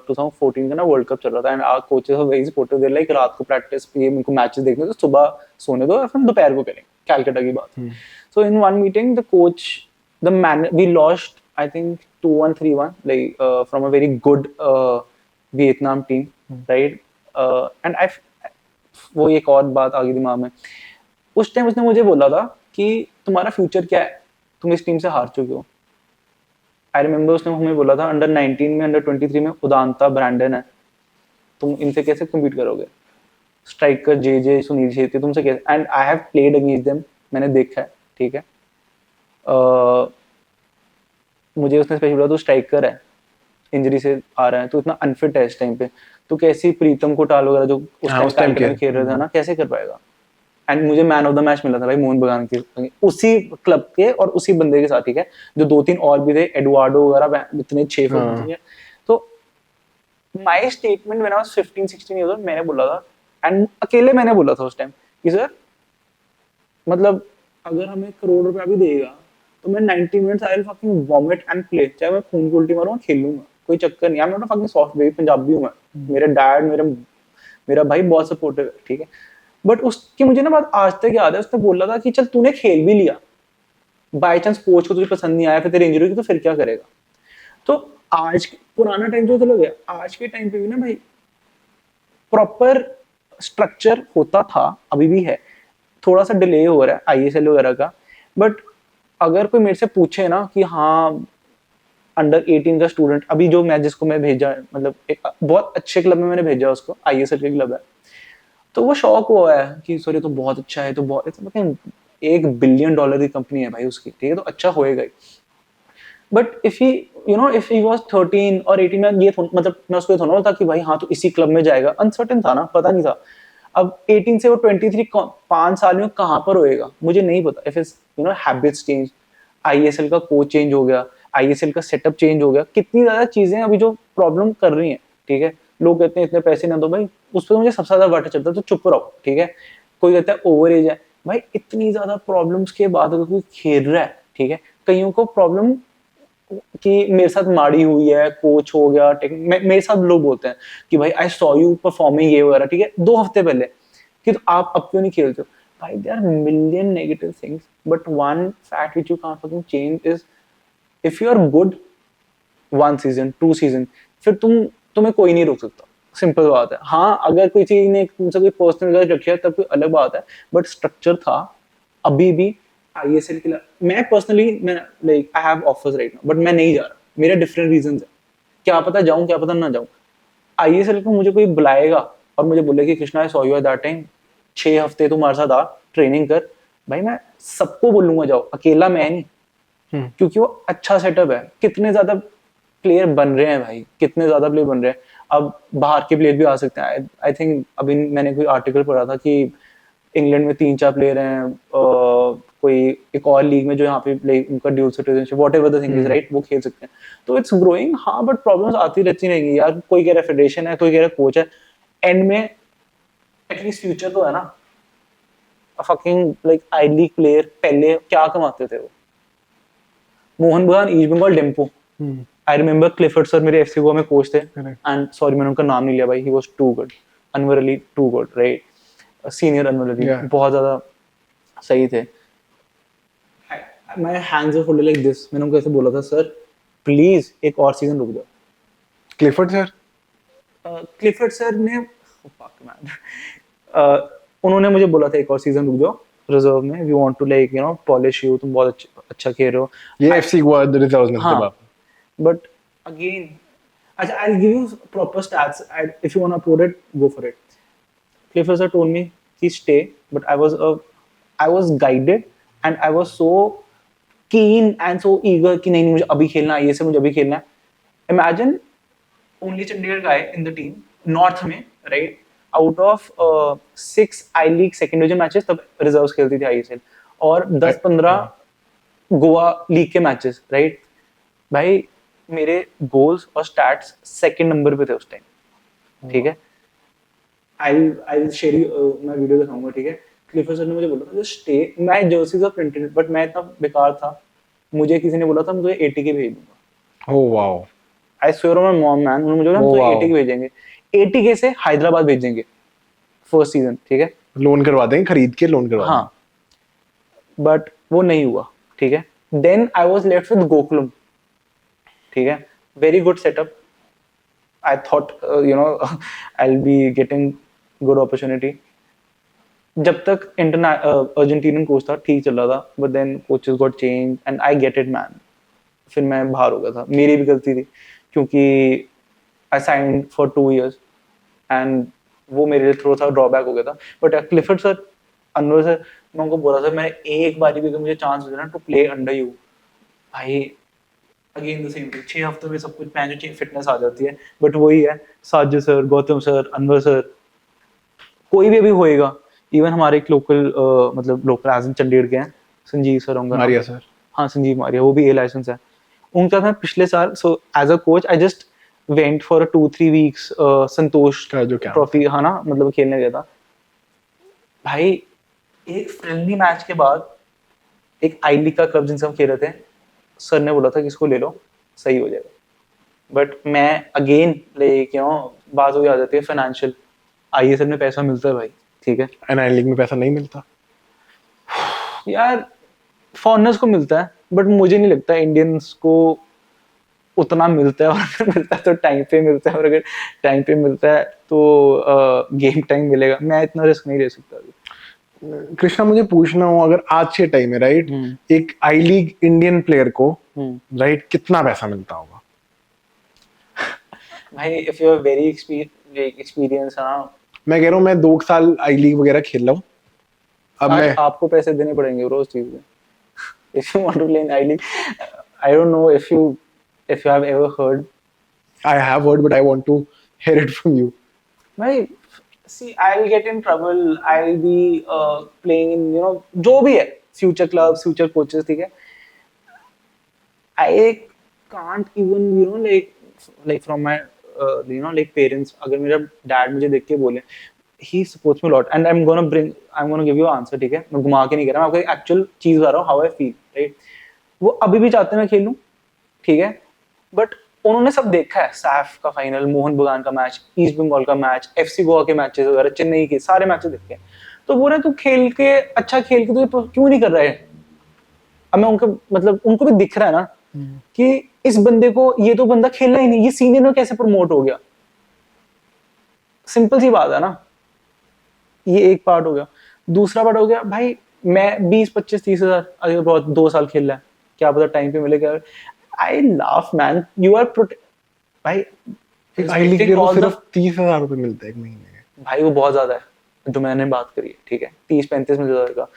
2014 का ना वर्ल्ड कप चल रहा था, and our coaches were very supportive, they like रात को प्रैक्टिस पे इनको मैचेस देखने तो सुबह सोने दो, फिर दोपहर को करेंगे, कैलकाटा की बात। So in one meeting the coach, the man, we lost I think 2-1 3-1, like from a very good Vietnam team, right. And I, वो एक और बात आ गई दिमाग में, उस टाइम उसने मुझे बोला था कि तुम्हारा फ्यूचर क्या है, तुम इस टीम से हार चुके हो। आई रिमेंबर उसने हमें बोला था अंडर 19 में, अंडर 23 में उदांता, ब्रैंडन है, तुम इनसे कैसे कम्पीट करोगे? स्ट्राइकर जे जे, सुनील छेत्री, तुमसे कैसे? And I have played against them, मैंने देखा है, ठीक है। मुझे उसने स्पेशली बोला तू स्ट्राइकर है, इंजरी से आ रहा है, तो इतना अनफिट है इस टाइम पे, तो कैसे प्रीतम कोटाल वगैरह जो उस टाइम के खेल रहे थे ना, कैसे कर पाएगा? एंड मुझे मैन ऑफ द मैच मिला था भाई, मोहन बगान के उसी क्लब के और उसी बंदे के साथ, ठीक है, जो 2-3 और भी थे, एडुआर्डो वगैरह, इतने 6 फुट के। तो my statement when I was 15-16 years old, मैंने बोला था, एंड अकेले मैंने बोला था उस टाइम कि सर, मतलब अगर हमें करोड़ रुपया भी देगा तो मैं 90 minutes I will fucking vomit and play, चाहे मैं खून की उल्टी मारूंगा, खेल लूंगा, कोई चक्कर नहीं। I am not a fucking soft baby, Punjabi हूं मैं, मेरे डैड, मेरा भाई बहुत सपोर्टिव है, ठीक है। बट उसकी मुझे ना बात आज तक याद है, उसने बोला था कि चल तूने खेल भी लिया, बाई चांस कोच को तुझे पसंद नहीं आया, फिर तेरी इंजरी हुई, तो फिर क्या करेगा? तो आज पुराना टाइम तो चलो गया, आज के टाइम पे भी ना भाई प्रॉपर स्ट्रक्चर होता था, अभी भी है, थोड़ा सा डिले हो रहा है आईएसएल वगैरह का, बट अगर कोई मेरे से पूछे ना कि हाँ अंडर 18 का स्टूडेंट, अभी जो मैं जिसको मैं भेजा है, मतलब एक बहुत अच्छे क्लब में मैंने भेजा उसको, आईएसएल के क्लब है, तो वो शौक हुआ है कि सॉरी तो बहुत अच्छा है, तो बहुत $1 बिलियन की कंपनी है भाई उसकी, ठीक है, तो अच्छा होएगा ही। But if he if he was 13 और 18 में, ये मतलब मैं उसको ये थोड़ा बोलता कि भाई हाँ तो इसी क्लब में जाएगा, अनसर्टेन था ना, पता नहीं था। अब 18 से वो 23 5 साल में कहाँ पर होएगा मुझे नहीं पता। If is habits change, ISL का कोच चेंज हो गया, आईएसएल का सेटअप चेंज हो गया, कितनी ज्यादा चीजें अभी जो प्रॉब्लम कर रही हैं, ठीक है। लोग कहते हैं इतने पैसे ना दो भाई, उस पर मुझे सबसे ज्यादा वाटर चलता है, तो चुप रहो, ठीक है। कोई कहता है ओवर एज है, भाई इतनी ज्यादा प्रॉब्लम्स के बाद अगर कोई खेल रहा है, ठीक है, कईयों को प्रॉब्लम कि मेरे साथ माड़ी हुई है, कोच हो गया, मेरे साथ लोग बोलते हैं कि भाई आई सॉ यू परफॉर्मिंग ये वगैरह, ठीक है, 2 हफ्ते पहले, कि तो आप अब क्यों नहीं खेलते हो? भाई there are million negative things, but one fact which you can't fucking change is if you are good 1 season 2 season, फिर तुम्हें कोई नहीं रोक सकता, सिंपल बात है। हाँ, अगर कोई चीज ने तुमसे कोई पर्सनल ग्रज रखी है तब कोई अलग बात है, बट स्ट्रक्चर था अभी भी। आईएसएल के लिए मैं पर्सनली, मैं like I have offers right now, but मैं नहीं जा रहा, मेरे डिफरेंट रीजंस है। क्या पता जाऊं, क्या पता ना जाऊं। आईएसएल को मुझे कोई बुलाएगा और मुझे बोले कि Krishna, I saw you eight that time, 6 हफ्ते तुम हमारे साथ आ, ट्रेनिंग कर, भाई मैं सबको बोलूंगा जाओ, अकेला मैं नहीं। क्योंकि वो अच्छा सेटअप है। कितने ज्यादा प्लेयर बन रहे हैं भाई, कितने ज्यादा प्लेयर बन रहे हैं। अब बाहर के प्लेयर भी आ सकते हैं। आई थिंक अभी मैंने कोई आर्टिकल पढ़ा था कि इंग्लैंड में 3-4 प्लेयर हैं, कोई एक और लीग में जो यहाँ पे उनका dual citizenship what ever the thing is right, वो खेल सकते हैं। तो इट्स ग्रोइंग, हाँ, बट प्रॉब्लम्स आती रहती रहेंगी यार। कोई कह रहा है फेडरेशन है, कोई कह रहा है कोच है, एंड में एटलीस्ट फ्यूचर तो है ना। Fucking like I league player पहले क्या कमाते थे वो? Mohun Bagan, East Bengal, Dempo. I remember Clifford sir मेरे एफसी गोवा में कोच थे, एंड सॉरी मैंने उनका नाम नहीं लिया भाई, he was too good. Anwar Ali, too good, right, senior Anwar Ali, बहुत ज्यादा सही थे। मैं hands up holder like this, मैंने उनको ऐसे बोला था, सर प्लीज एक और सीजन रुक जाओ।
Clifford sir?
क्लिफर्ड सर ने fuck man, उन्होंने मुझे बोला था एक और सीजन रुक जाओ रिजर्व में, we want to like you know polish you, तुम बहुत अच्छा खेल रहे हो।
ये एफसी गोवा रिजर्व्स में थे बाप।
बट अगेन, अच्छा, I'll give you proper stats. If you want to upload it, go for it. Clifford sir told me कि stay, but I was guided and I was so keen and so eager कि नहीं मुझे अभी खेलना है, ये से मुझे अभी खेलना है। Imagine only Chandigarh guy in the team, North में, right? Out of 6 I League second division matches तब reserves खेलती थी ISL, और 10-15 गोवा लीग के मैचेस, राइट? भाई मेरे गोल्स और स्टैट्स सेकंड नंबर पे थे उस टाइम, ठीक है? आई शेयर यू, मैं वीडियो दिखाऊंगा, ठीक है? क्लिफर्ड सर ने मुझे बोला था जस्ट स्टे, मैं जर्सी था प्रिंटेड, बट मैं इतना बेकार था, मुझे किसी ने बोला था मैं तुझे एटीके भेज दूंगा।
Oh wow.
I swear on my mom man, उन्होंने मुझे बोला हम तुझे एटीके भेजेंगे, एटीके से हैदराबाद भेजेंगे फर्स्ट सीजन, ठीक है?
लोन करवा देंगे, खरीद के लोन करवा देंगे।
हाँ, बट वो नहीं हुआ, ठीक है? Then I was left with Gokulam, ठीक है? Very good setup. I thought I'll be getting good opportunity. जब तक अर्जेंटीनियन कोच था ठीक चल रहा था, but then coaches got changed and I get it man. फिर मैं बाहर हो गया था, मेरी भी गलती थी, क्योंकि I signed for 2 years and वो मेरे लिए थोड़ा सा ड्रॉबैक हो गया था। But Clifford sir, Anwar sir, मैं उनको बोला था मैं एक बारी भी अगर मुझे चांस हो जाए ना टू प्ले अंडर यू, भाई अगेन द सेम थिंग, 6 हफ्तों में सब कुछ मैनेज, फिटनेस आ जाती है। बट वही है, Sajid sir, Gautam sir, Anwar sir, कोई भी अभी होएगा। इवन हमारे एक लोकल मतलब लोकल एज इन चंडीगढ़ के हैं, संजीव सर होंगे,
मारिया सर।
हाँ संजीव मारिया, वो भी ए लाइसेंस है उनका था पिछले साल। So as a coach I just went for 2-3 weeks Santosh trophy, हाँ ना, मतलब खेलने गया था भाई। एक फ्रेंडली मैच के बाद एक आई लीग का क्लब जिनसे हम खेल रहे थे, सर ने बोला था कि इसको ले लो, सही हो जाएगा। बट मैं अगेन लाइक बात हो जाती है फाइनेंशियल, आईएसएल में पैसा मिलता है भाई, ठीक है?
एनआई लीग में पैसा नहीं मिलता
यार, फॉरनर्स को मिलता है, बट मुझे नहीं लगता इंडियंस को उतना मिलता है। और अगर मिलता है तो टाइम पे मिलता है, और अगर टाइम पे मिलता है तो गेम टाइम मिलेगा। मैं इतना रिस्क नहीं ले सकता अभी।
कृष्णा, मुझे पूछना हो, अगर आज के टाइम में राइट एक आई लीग इंडियन प्लेयर को राइट कितना पैसा मिलता होगा?
भाई if you are very experience, हाँ,
मैं कह रहा हूँ मैं 2 साल आई लीग वगैरह खेल रहा हूँ, अब मैं
आपको पैसे देने पड़ेंगे रोज चीज में if you want to play in I League. I don't know if you have ever heard.
I have heard, but I want to hear it from you.
See, I'll get in trouble. I'll be playing in जो भी है, future clubs, future coaches, ठीक है? I can't even like from my like parents. अगर मेरा dad मुझे देख के बोले, he supports me a lot, and I'm gonna give you an answer, ठीक है? मैं घुमा के नहीं कह रहा, मैं आपको एक actual चीज बता रहा हूँ, how I feel, right? वो अभी भी चाहते हैं मैं खेलूं, ठीक है? बट उन्होंने सब देखा है, सैफ का फाइनल, मोहन बगान का मैच, ईस्ट बंगाल का मैच, एफसी गोवा के मैचेस वगैरह, चेन्नई के सारे मैचेस देखे हैं। तो बोल रहे तू खेल के अच्छा खेल के तो क्यों नहीं कर रहा है? अब मैं उनको भी दिख रहा है ना कि इस बंदे को, ये तो बंदा खेलना ही नहीं, ये सीनियर में कैसे प्रमोट हो गया? सिंपल सी बात है ना, ये एक पार्ट हो गया। दूसरा पार्ट हो गया भाई, मैं 20 25 30 हज़ार अगर बहुत 2 साल खेल रहा है, क्या पता टाइम पे मिले क्या। I laugh man, you are भाई
एक आई लीग
respecting
प्लेयर को
all the,
सिर्फ 30,000 रुपए मिलता है एक महीने
भाई वो बहुत ज्यादा है जो मैंने बात करी है, ठीक है 30 35 में का।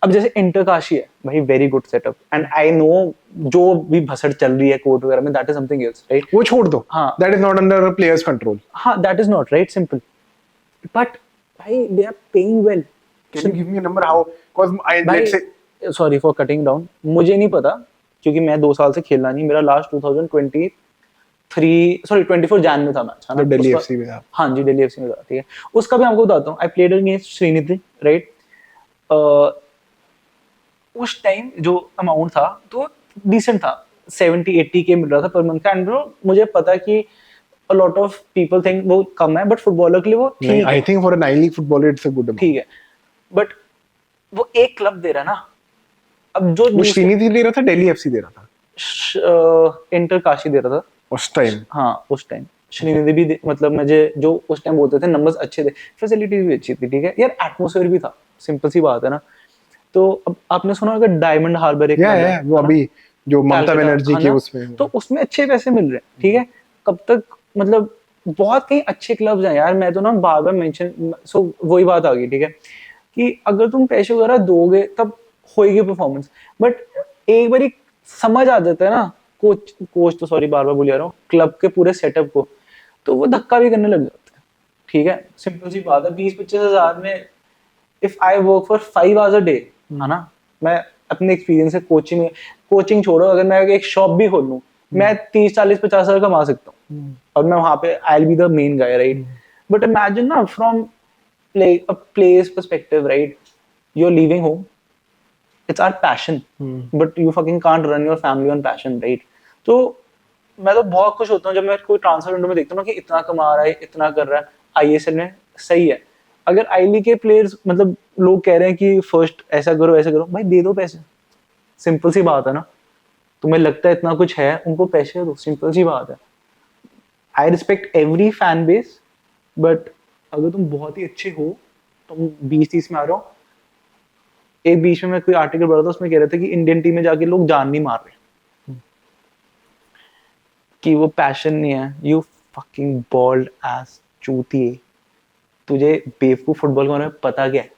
अब जैसे इंटरकाशी है भाई, very good setup, and I know जो भी भसड़ चल रही है कोर्ट वगैरह में, that is something else, right.
वो छोड़ दो,
हाँ
that is not under players control.
हाँ, that is not right, simple, but भाई they are paying well.
Can you give me a number how, because I
भाई
let's से
sorry for cutting down, मुझे नहीं पता क्योंकि मैं 2 साल से खेलना नहीं, मेरा लास्ट 2023 सॉरी 24 जैन में था मैच, है ना,
दिल्ली
उसका,
एफसी में आप।
हाँ जी दिल्ली एफसी में था, ठीक है। उसका भी आपको बताता हूँ, I played against Sreenidi, right. उस टाइम जो अमाउंट था तो डिसेंट था, 70 80 के मिल रहा था पर मंथ का, एंड ब्रो मुझे पता कि अ लॉट ऑफ पीपल थिंक वो कम है, बट फुटबॉलर के लिए वो ठीक
आई
है,
think for an I league footballer it's a good amount.
ठीक है, बट वो एक क्लब दे रहा है ना। अब जो
वो श्रीनिधि दे रहा था, दिल्ली एफसी दे रहा था
इंटर काशी दे रहा था
उस टाइम।
हाँ उस टाइम। श्रीनिधि भी मतलब मुझे जो उस टाइम बोलते थे नंबर्स अच्छे थे, फैसिलिटीज भी अच्छी थी, ठीक है यार, एटमोसफेयर भी था, सिंपल सी बात है ना। तो अब आपने सुना होगा डायमंड हार्बर एक
या
club
है वो
है ना,
अभी जो ममता
कलकत्ता,
बनर्जी
है
के
ना,
उसमें।
तो उसमें अच्छे पैसे मिल रहे हैं, ठीक है। कब तक, मतलब बहुत कई अच्छे क्लब्स हैं यार, मैं तो ना बार बार मेंशन, सो वही बात आ गई, ठीक है, कि अगर तुम पैसे वगैरह दोगे तब होएगी परफॉर्मेंस, बट एक बार समझ आ जाता है ना, कोच कोच तो सॉरी बार बार बोल रहा हूँ, क्लब के पूरे सेटअप को, तो वो धक्का भी करने लग जाते हैं, ठीक है। सिंपल सी बात है, 20 25 हज़ार में if I work for 5 hours a day, है ना, मैं अपने एक्सपीरियंस से कोचिंग छोड़ो, अगर मैं एक शॉप भी खोल लूँ, मैं 30 40 50 हज़ार कमा सकता हूँ, और मैं वहां पे I be the main guy, right. But imagine ना, from a player's perspective, right? You're leaving home. It's our passion, but you fucking can't run your family on passion, right? तो मैं तो बहुत खुश होता हूँ जब मैं कोई ट्रांसफर विंडो में देखता हूँ ना कि इतना कमा रहा है, इतना कर रहा है, आईएसएल में, सही है। अगर आई लीग के प्लेयर्स, मतलब लोग कह रहे हैं कि फर्स्ट ऐसा करो ऐसा करो, भाई दे दो पैसे, सिंपल सी बात है ना। तुम्हें लगता है इतना कुछ है, उनको पैसे दो, सिंपल सी बात है। I respect every fan base, but अगर तुम बहुत ही अच्छे हो, तुम 20 30 में आ रहे हो। एक बीच में मैं कोई आर्टिकल पढ़ा था, उसमें कह रहे थे कि इंडियन टीम में जाके लोग जान नहीं मार रहे, कि वो पैशन नहीं है। यू फकिंग बॉल्ड एस चूतिए, तुझे बेवकूफ फुटबॉल के बारे में पता क्या है?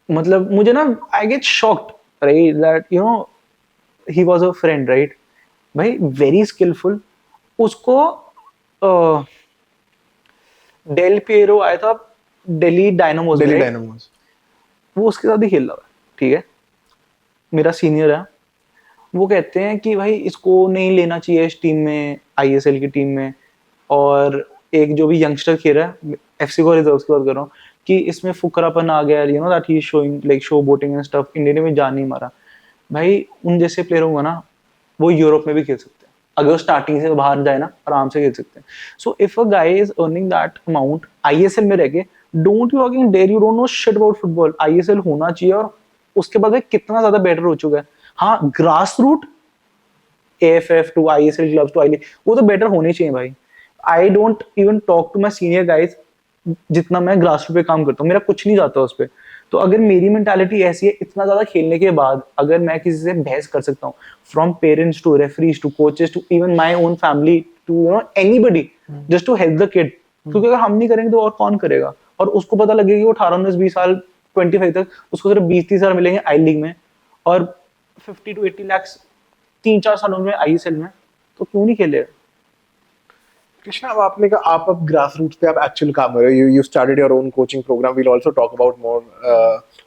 मतलब मुझे ना, I get shocked, right, that you know he was a friend, right. भाई वेरी स्किलफुल, उसको डेल पिएरो आया था दिल्ली डायनामोस में,
दिल्ली
राइट,
डायनामोस।
वो उसके साथ ही खेल रहा है, ठीक है, मेरा सीनियर है। वो कहते हैं कि भाई इसको नहीं लेना चाहिए इस टीम में, आईएसएल की टीम में। और एक जो भी यंगस्टर खेल रहा है, एफसी को रिजर्व्स की बात कर रहा हूँ, कि इसमें फुकरापन आ गया, you know that he is showing like show boating and stuff, India ने भी जान नहीं मारा। भाई उन जैसे प्लेयर होगा ना, वो यूरोप में भी खेल सकते हैं, अगर वो स्टार्टिंग से बाहर जाए ना, आराम से खेल सकते हैं। So if a guy is earning that amount ISL में रह के, don't you fucking dare, you don't know shit about football. ISL होना चाहिए, और उसके बाद भाई कितना ज्यादा बेटर हो चुका है। हाँ, grass root AFF to ISL clubs to I league, वो तो बेटर होने चाहिए भाई। I don't even talk to my senior guys, जितना मैं ग्रास रूट पे काम करता हूँ, मेरा कुछ नहीं जाता उस पर। तो अगर मेरी मेंटालिटी ऐसी है, इतना ज्यादा खेलने के बाद अगर मैं किसी से बहस कर सकता हूँ, from parents to referees to coaches to even my own family to you know anybody, just to help the kid, क्योंकि अगर हम नहीं करेंगे तो और कौन करेगा। और उसको पता लगेगा कि वो 18 19 20 साल 25 तक उसको सिर्फ 20 30 हज़ार मिलेंगे आई लीग में, और 50 to 80 लाख 3 4 सालों में आईएसएल में, तो क्यों नहीं खेलेगा।
कृष्णा, अब आपने कहा आप अब ग्रास रूट्स पे आप एक्चुअल काम कर रहे हो, you started your own coaching program, we'll also talk about more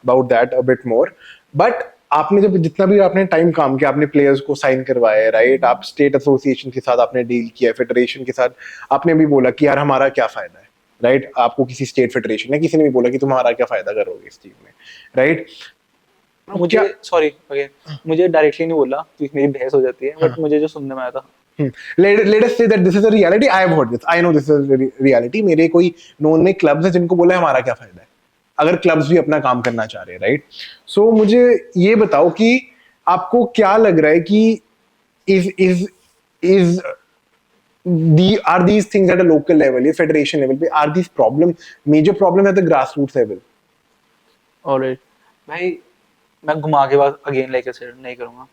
about that a bit more. But आपने जब जितना भी आपने टाइम काम किया, आपने प्लेयर्स को साइन करवाया, राइट, आप स्टेट एसोसिएशन के साथ आपने डील किया, फेडरेशन के साथ, आपने भी बोला कि यार हमारा क्या फायदा है, राइट, आपको किसी स्टेट फेडरेशन ने किसी ने भी बोला कि तुम्हारा क्या फायदा करोगे इस चीज में, राइट।
मुझे सॉरी ओके, मुझे डायरेक्टली नहीं बोला क्योंकि मेरी बहस हो जाती है, बट मुझे जो सुनने में आया था,
let us say that this is a reality. I have heard this. I know this is a reality. मेरे कोई नोन में क्लब्स है जिनको बोला है हमारा क्या फायदा है, अगर क्लब्स भी अपना काम करना चाह रहे हैं, राइट। सो मुझे ये बताओ कि आपको क्या लग रहा है कि is is is are these things at a local level, या federation level पे, are these major problem at the grassroots level?
Alright भाई, मैं घुमा के बाद अगेन लाइक आई सेड नहीं करूंगा.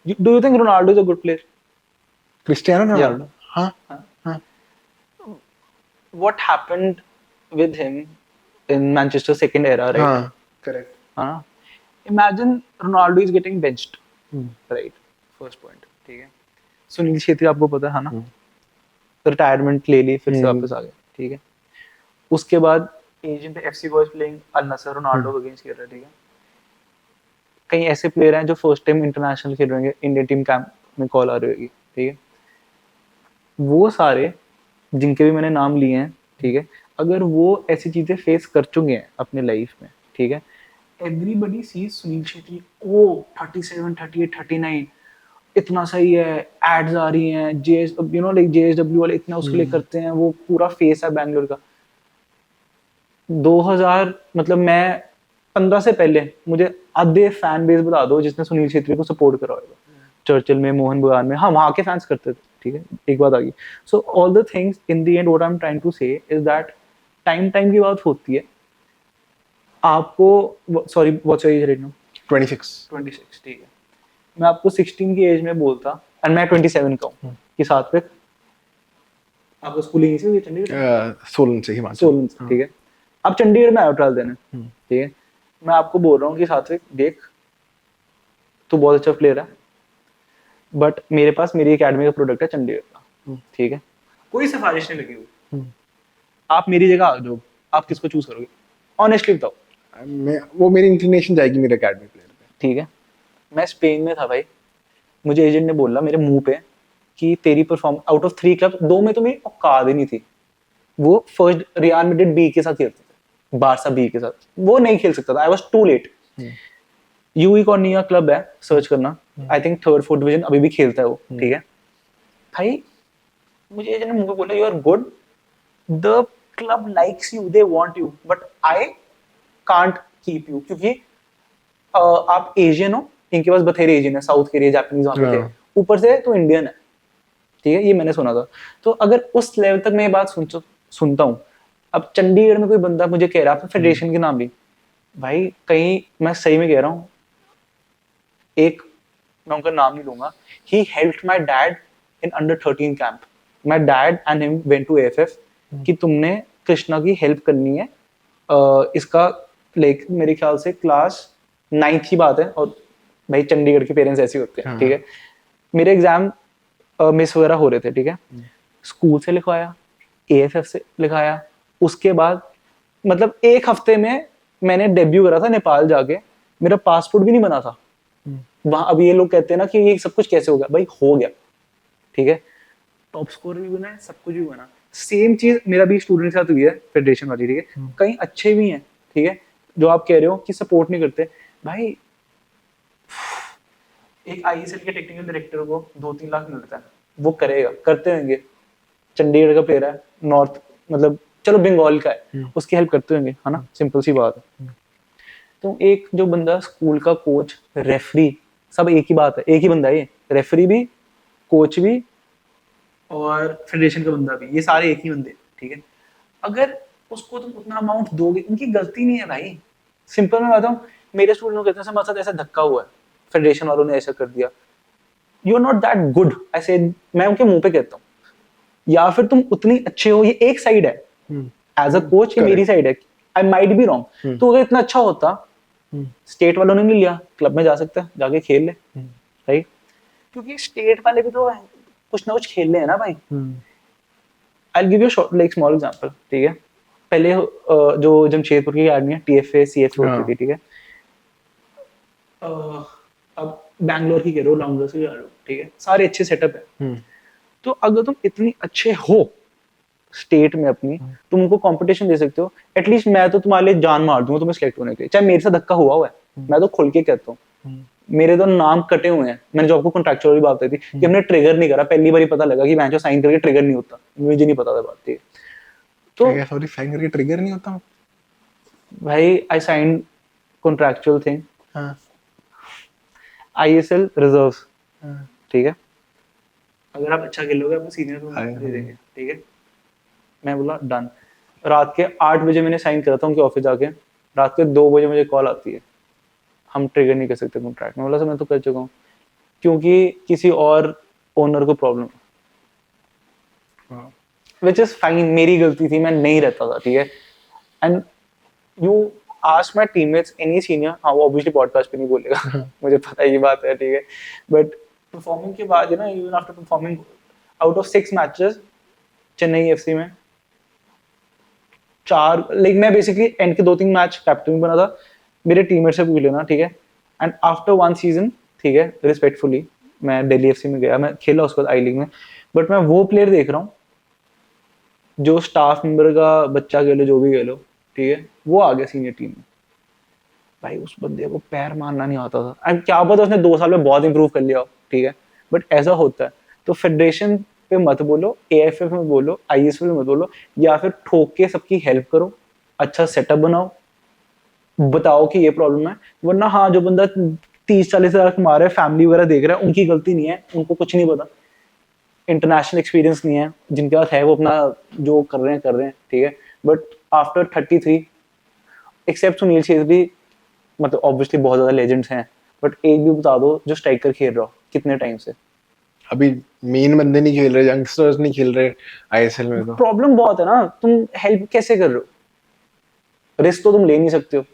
Do you think Ronaldo is a good player?
Cristiano
Yeah.
Ronaldo, हाँ,
What happened with him in Manchester second era, right?
हाँ, correct.
हाँ. Imagine Ronaldo is getting benched, right? First point, ठीक है. सुनील छेत्री आपको पता है ना? रिटायरमेंट ले ली, फिर से वापस आ गए, ठीक है. उसके बाद एजेंट एफसी बॉयज प्लेइंग अल नसर, रोनाल्डो के अगेंस्ट खेल रहा है, ठीक है. कई ऐसे प्लेयर हैं जो फर्स्ट टाइम इंटरनेशनल खेल रहे हैं, इंडियन टीम कैंप में कॉल आ रही होगी, ठीक है. वो सारे जिनके भी मैंने नाम लिए हैं, ठीक है, अगर वो ऐसी चीजें फेस कर चुके हैं अपने लाइफ में, ठीक है, एवरीबडी सीज सुनील छेत्री, ओ 37 38 39 इतना सही है, एड्स आ रही हैं, JS you know like JSW वाले इतना उसके लिए करते हैं, वो पूरा फेस है बैंगलोर का. 2000 मतलब मैं 15 से पहले मुझे आधे फैन बेस बता दो जिसने सुनील छेत्री को सपोर्ट करा होगा. चर्चिल में, मोहन बगान में, हाँ वहाँ के फैंस करते थे, ठीक है. एक बात आ गई. So all the things in the end what I am trying to say is that time की बात होती है. आपको sorry what's your age right now?
26.
26, ठीक है. मैं आपको 16 की एज में बोलता एंड मैं 27 का हूँ कि सात्विक आपको स्कूलिंग से हुई चंडीगढ़?
सोलन से, हिमाचल.
सोलन से, ठीक है. अब चंडीगढ़ में आयो ट्रायल देने, ठीक है. मैं आपको बोल रहा हूँ कि सात्विक देख, तू बहुत अच्छा प्लेयर है, बट मेरे पास मेरी एकेडमी का प्रोडक्ट है चंडीगढ़ का, ठीक है. कोई सिफारिश नहीं लगी हुई. आप मेरी जगह आ जाओ, आप किसको चूज करोगे? ऑनेस्टली बताओ.
वो मेरी इंक्लिनेशन जाएगी मेरे एकेडमी प्लेयर पे,
ठीक है. मैं स्पेन में था भाई, मुझे एजेंट ने बोला मेरे मुंह पे कि तेरी परफॉर्म आउट ऑफ 3 क्लब 2 में तो मेरी औकात ही नहीं थी. वो फर्स्ट रियल मैड्रिड बी के साथ खेलते थे, बारसा बी के साथ, वो नहीं खेल सकता था. I was too late. UE Cornella club है, सर्च करना. I think 3rd 4th division अभी भी खेलता है वो, ठीक है. भाई मुझे एजेंट ने मुंह पे बोला you are good, the club likes you, they want you, but I can't keep you, क्योंकि आप एशियन हो, इनके पास बथेरे एशियन है, साउथ कोरिया, जापानीज वहां पे थे, ऊपर से तो इंडियन है, ठीक है. ये मैंने सुना था. तो अगर उस लेवल तक मैं ये बात सुनता हूँ, अब चंडीगढ़ में कोई बंदा मुझे कह रहा है फेडरेशन के नाम भी, भाई कहीं मैं सही में कह रहा हूँ, एक मैं उनका नाम नहीं लूंगा, he helped my dad in under 13 camp. My dad and him went to AFF कि तुमने कृष्णा की हेल्प करनी है. इसका लाइक मेरे ख्याल से क्लास 9th की बात है, और भाई चंडीगढ़ के पेरेंट्स ऐसे होते हैं, ठीक है. मेरे एग्जाम मिस वगैरह हो रहे थे, ठीक है. स्कूल से लिखवाया, एएफएफ से लिखाया, उसके बाद मतलब एक हफ्ते में मैंने डेब्यू करा था नेपाल जाके. मेरा पासपोर्ट भी नहीं बना था वहां. अब ये लोग कहते हैं ना कि ये सब कुछ कैसे हो गया, भाई हो गया, ठीक है. टॉप स्कोर भी बना है, सब कुछ भी बना. सेम चीज मेरा भी स्टूडेंट के साथ हुई है, फेडरेशन वाली, ठीक है. कहीं अच्छे भी हैं, ठीक है, जो आप कह रहे हो कि सपोर्ट नहीं करते. भाई एक आईएसएल के टेक्निकल डायरेक्टर को 2-3 लाख मिलता है, वो करेगा, करते होंगे. चंडीगढ़ का प्लेयर है, नॉर्थ मतलब चलो बंगाल का है, उसकी हेल्प करते होंगे, है ना. सिंपल सी बात है. तो एक जो बंदा स्कूल का कोच, रेफरी, सब एक ही बात है, एक ही बंदा है ये. रेफरी भी, कोच भी और फेडरेशन का बंदा भी, ये सारे एक ही बंदे, ठीक है. अगर उसको तुम उतना अमाउंट दोगे, उनकी गलती नहीं है भाई. सिंपल मैं बताऊं, मेरे स्टूडेंट लोग कहते हैं हमारे साथ ऐसा धक्का हुआ है, फेडरेशन वालों ने ऐसा कर दिया. You are not that good, ऐसे मैं उनके मुंह पे कहता हूँ. या फिर तुम उतनी अच्छे हो, ये एक साइड है. एज अ कोच ये मेरी साइड है, आई माइट बी रॉन्ग. तो अगर इतना अच्छा होता, स्टेट वालों ने नहीं लिया, क्लब में जा सकता है, जाके खेल ले, राइट. क्योंकि स्टेट वाले भी तो कुछ ना कुछ खेल ले है ना भाई. I give you short like small example, ठीक है. पहले जो जमशेदपुर की अकेडमी है, टीएफए सीएफए होती थी, ठीक है. अब बैंगलोर की कह रहे हो, लॉन्गर्स की कह रहे हो, ठीक है, सारे अच्छे सेटअप है. तो अगर तुम इतनी अच्छे हो स्टेट में अपनी, तुम उनको कंपटीशन दे सकते हो. एटलीस्ट मैं तो तुम्हारे लिए जान मार दूंगा तुम्हें सिलेक्ट होने के लिए, चाहे मेरे साथ धक्का हुआ है. मैं तो खुल के कहता हूँ, मेरे तो नाम कटे हुए हैं. मैंने जो आपको कॉन्ट्रैक्चुअल बात बताई थी कि हमने ट्रिगर नहीं करा, पहली बार ही पता लगा कि मैच साइन करके ट्रिगर नहीं होता. मुझे नहीं पता था बात, ठीक है. तो
सॉरी, साइन करके ट्रिगर नहीं होता
भाई आई साइन कॉन्ट्रैक्चुअल थिंग,
हाँ,
आईएसएल रिजर्व्स, ठीक है. अगर आप अच्छा खेलोगे आपको सीनियर को
हाँ,
दे देंगे, ठीक है। मैं बोला डन। रात के 8 बजे मैंने साइन करा था उनके ऑफिस जाके, रात के 2 बजे मुझे कॉल आती है, हम ट्रिगर नहीं कर सकते कॉन्ट्रैक्ट। मैं बोला सर मैं तो कर चुका हूँ, क्योंकि किसी और ओनर को प्रॉब्लम, विच इज फाइन, मेरी गलती थी, मैं नहीं रहता था, ठीक है। And you ask my teammates any senior, हाँ वो ऑब्वियसली पॉडकास्ट पे नहीं बोलेगा मुझे पता है ये बात है, ठीक है। बट परफॉर्मिंग के बाद ना, even after performing out of 6 matches Chennai FC में, 4 लाइक मैं बेसिकली एंड के 2-3 मैच कैप्टन बना था, मेरे टीममेट से पूछ लेना, ठीक है। एंड आफ्टर 1 सीजन, ठीक है, रिस्पेक्टफुली मैं दिल्ली एफसी में गया, मैं खेला उसके बाद आई लीग में, बट मैं वो प्लेयर देख रहा हूँ जो स्टाफ मेंबर का बच्चा कह लो, जो भी कह लो, ठीक है, वो आ गया सीनियर टीम में। भाई उस बंदे को पैर मारना नहीं आता था, एंड क्या पता उसने 2 साल में बहुत इंप्रूव कर लिया हो, ठीक है। बट ऐसा होता है, तो फेडरेशन पे मत बोलो, एएफएफ में बोलो, आईएसएल में मत बोलो, या फिर ठोक के सबकी हेल्प करो, अच्छा सेटअप बनाओ, बताओ कि ये प्रॉब्लम है। वरना हाँ, जो बंदा 30-40 हजार कमा रहा है, फैमिली वगैरह देख रहा है, उनकी गलती नहीं है, उनको कुछ नहीं पता, इंटरनेशनल एक्सपीरियंस नहीं है, जिनके पास है वो अपना जो कर रहे हैं, ठीक है। But after 33, except Sunil Chhetri, मतलब ऑब्वियसली बहुत ज्यादा लेजेंड्स हैं, बट एक भी बता दो जो स्ट्राइकर खेल रहा हो कितने टाइम से।
अभी मेन बंदे नहीं खेल रहे, यंगस्टर्स नहीं खेल रहे आईएसएल में तो।
प्रॉब्लम बहुत है ना, तुम हेल्प कैसे कर रहे हो, रिस्क तो तुम ले नहीं सकते हो,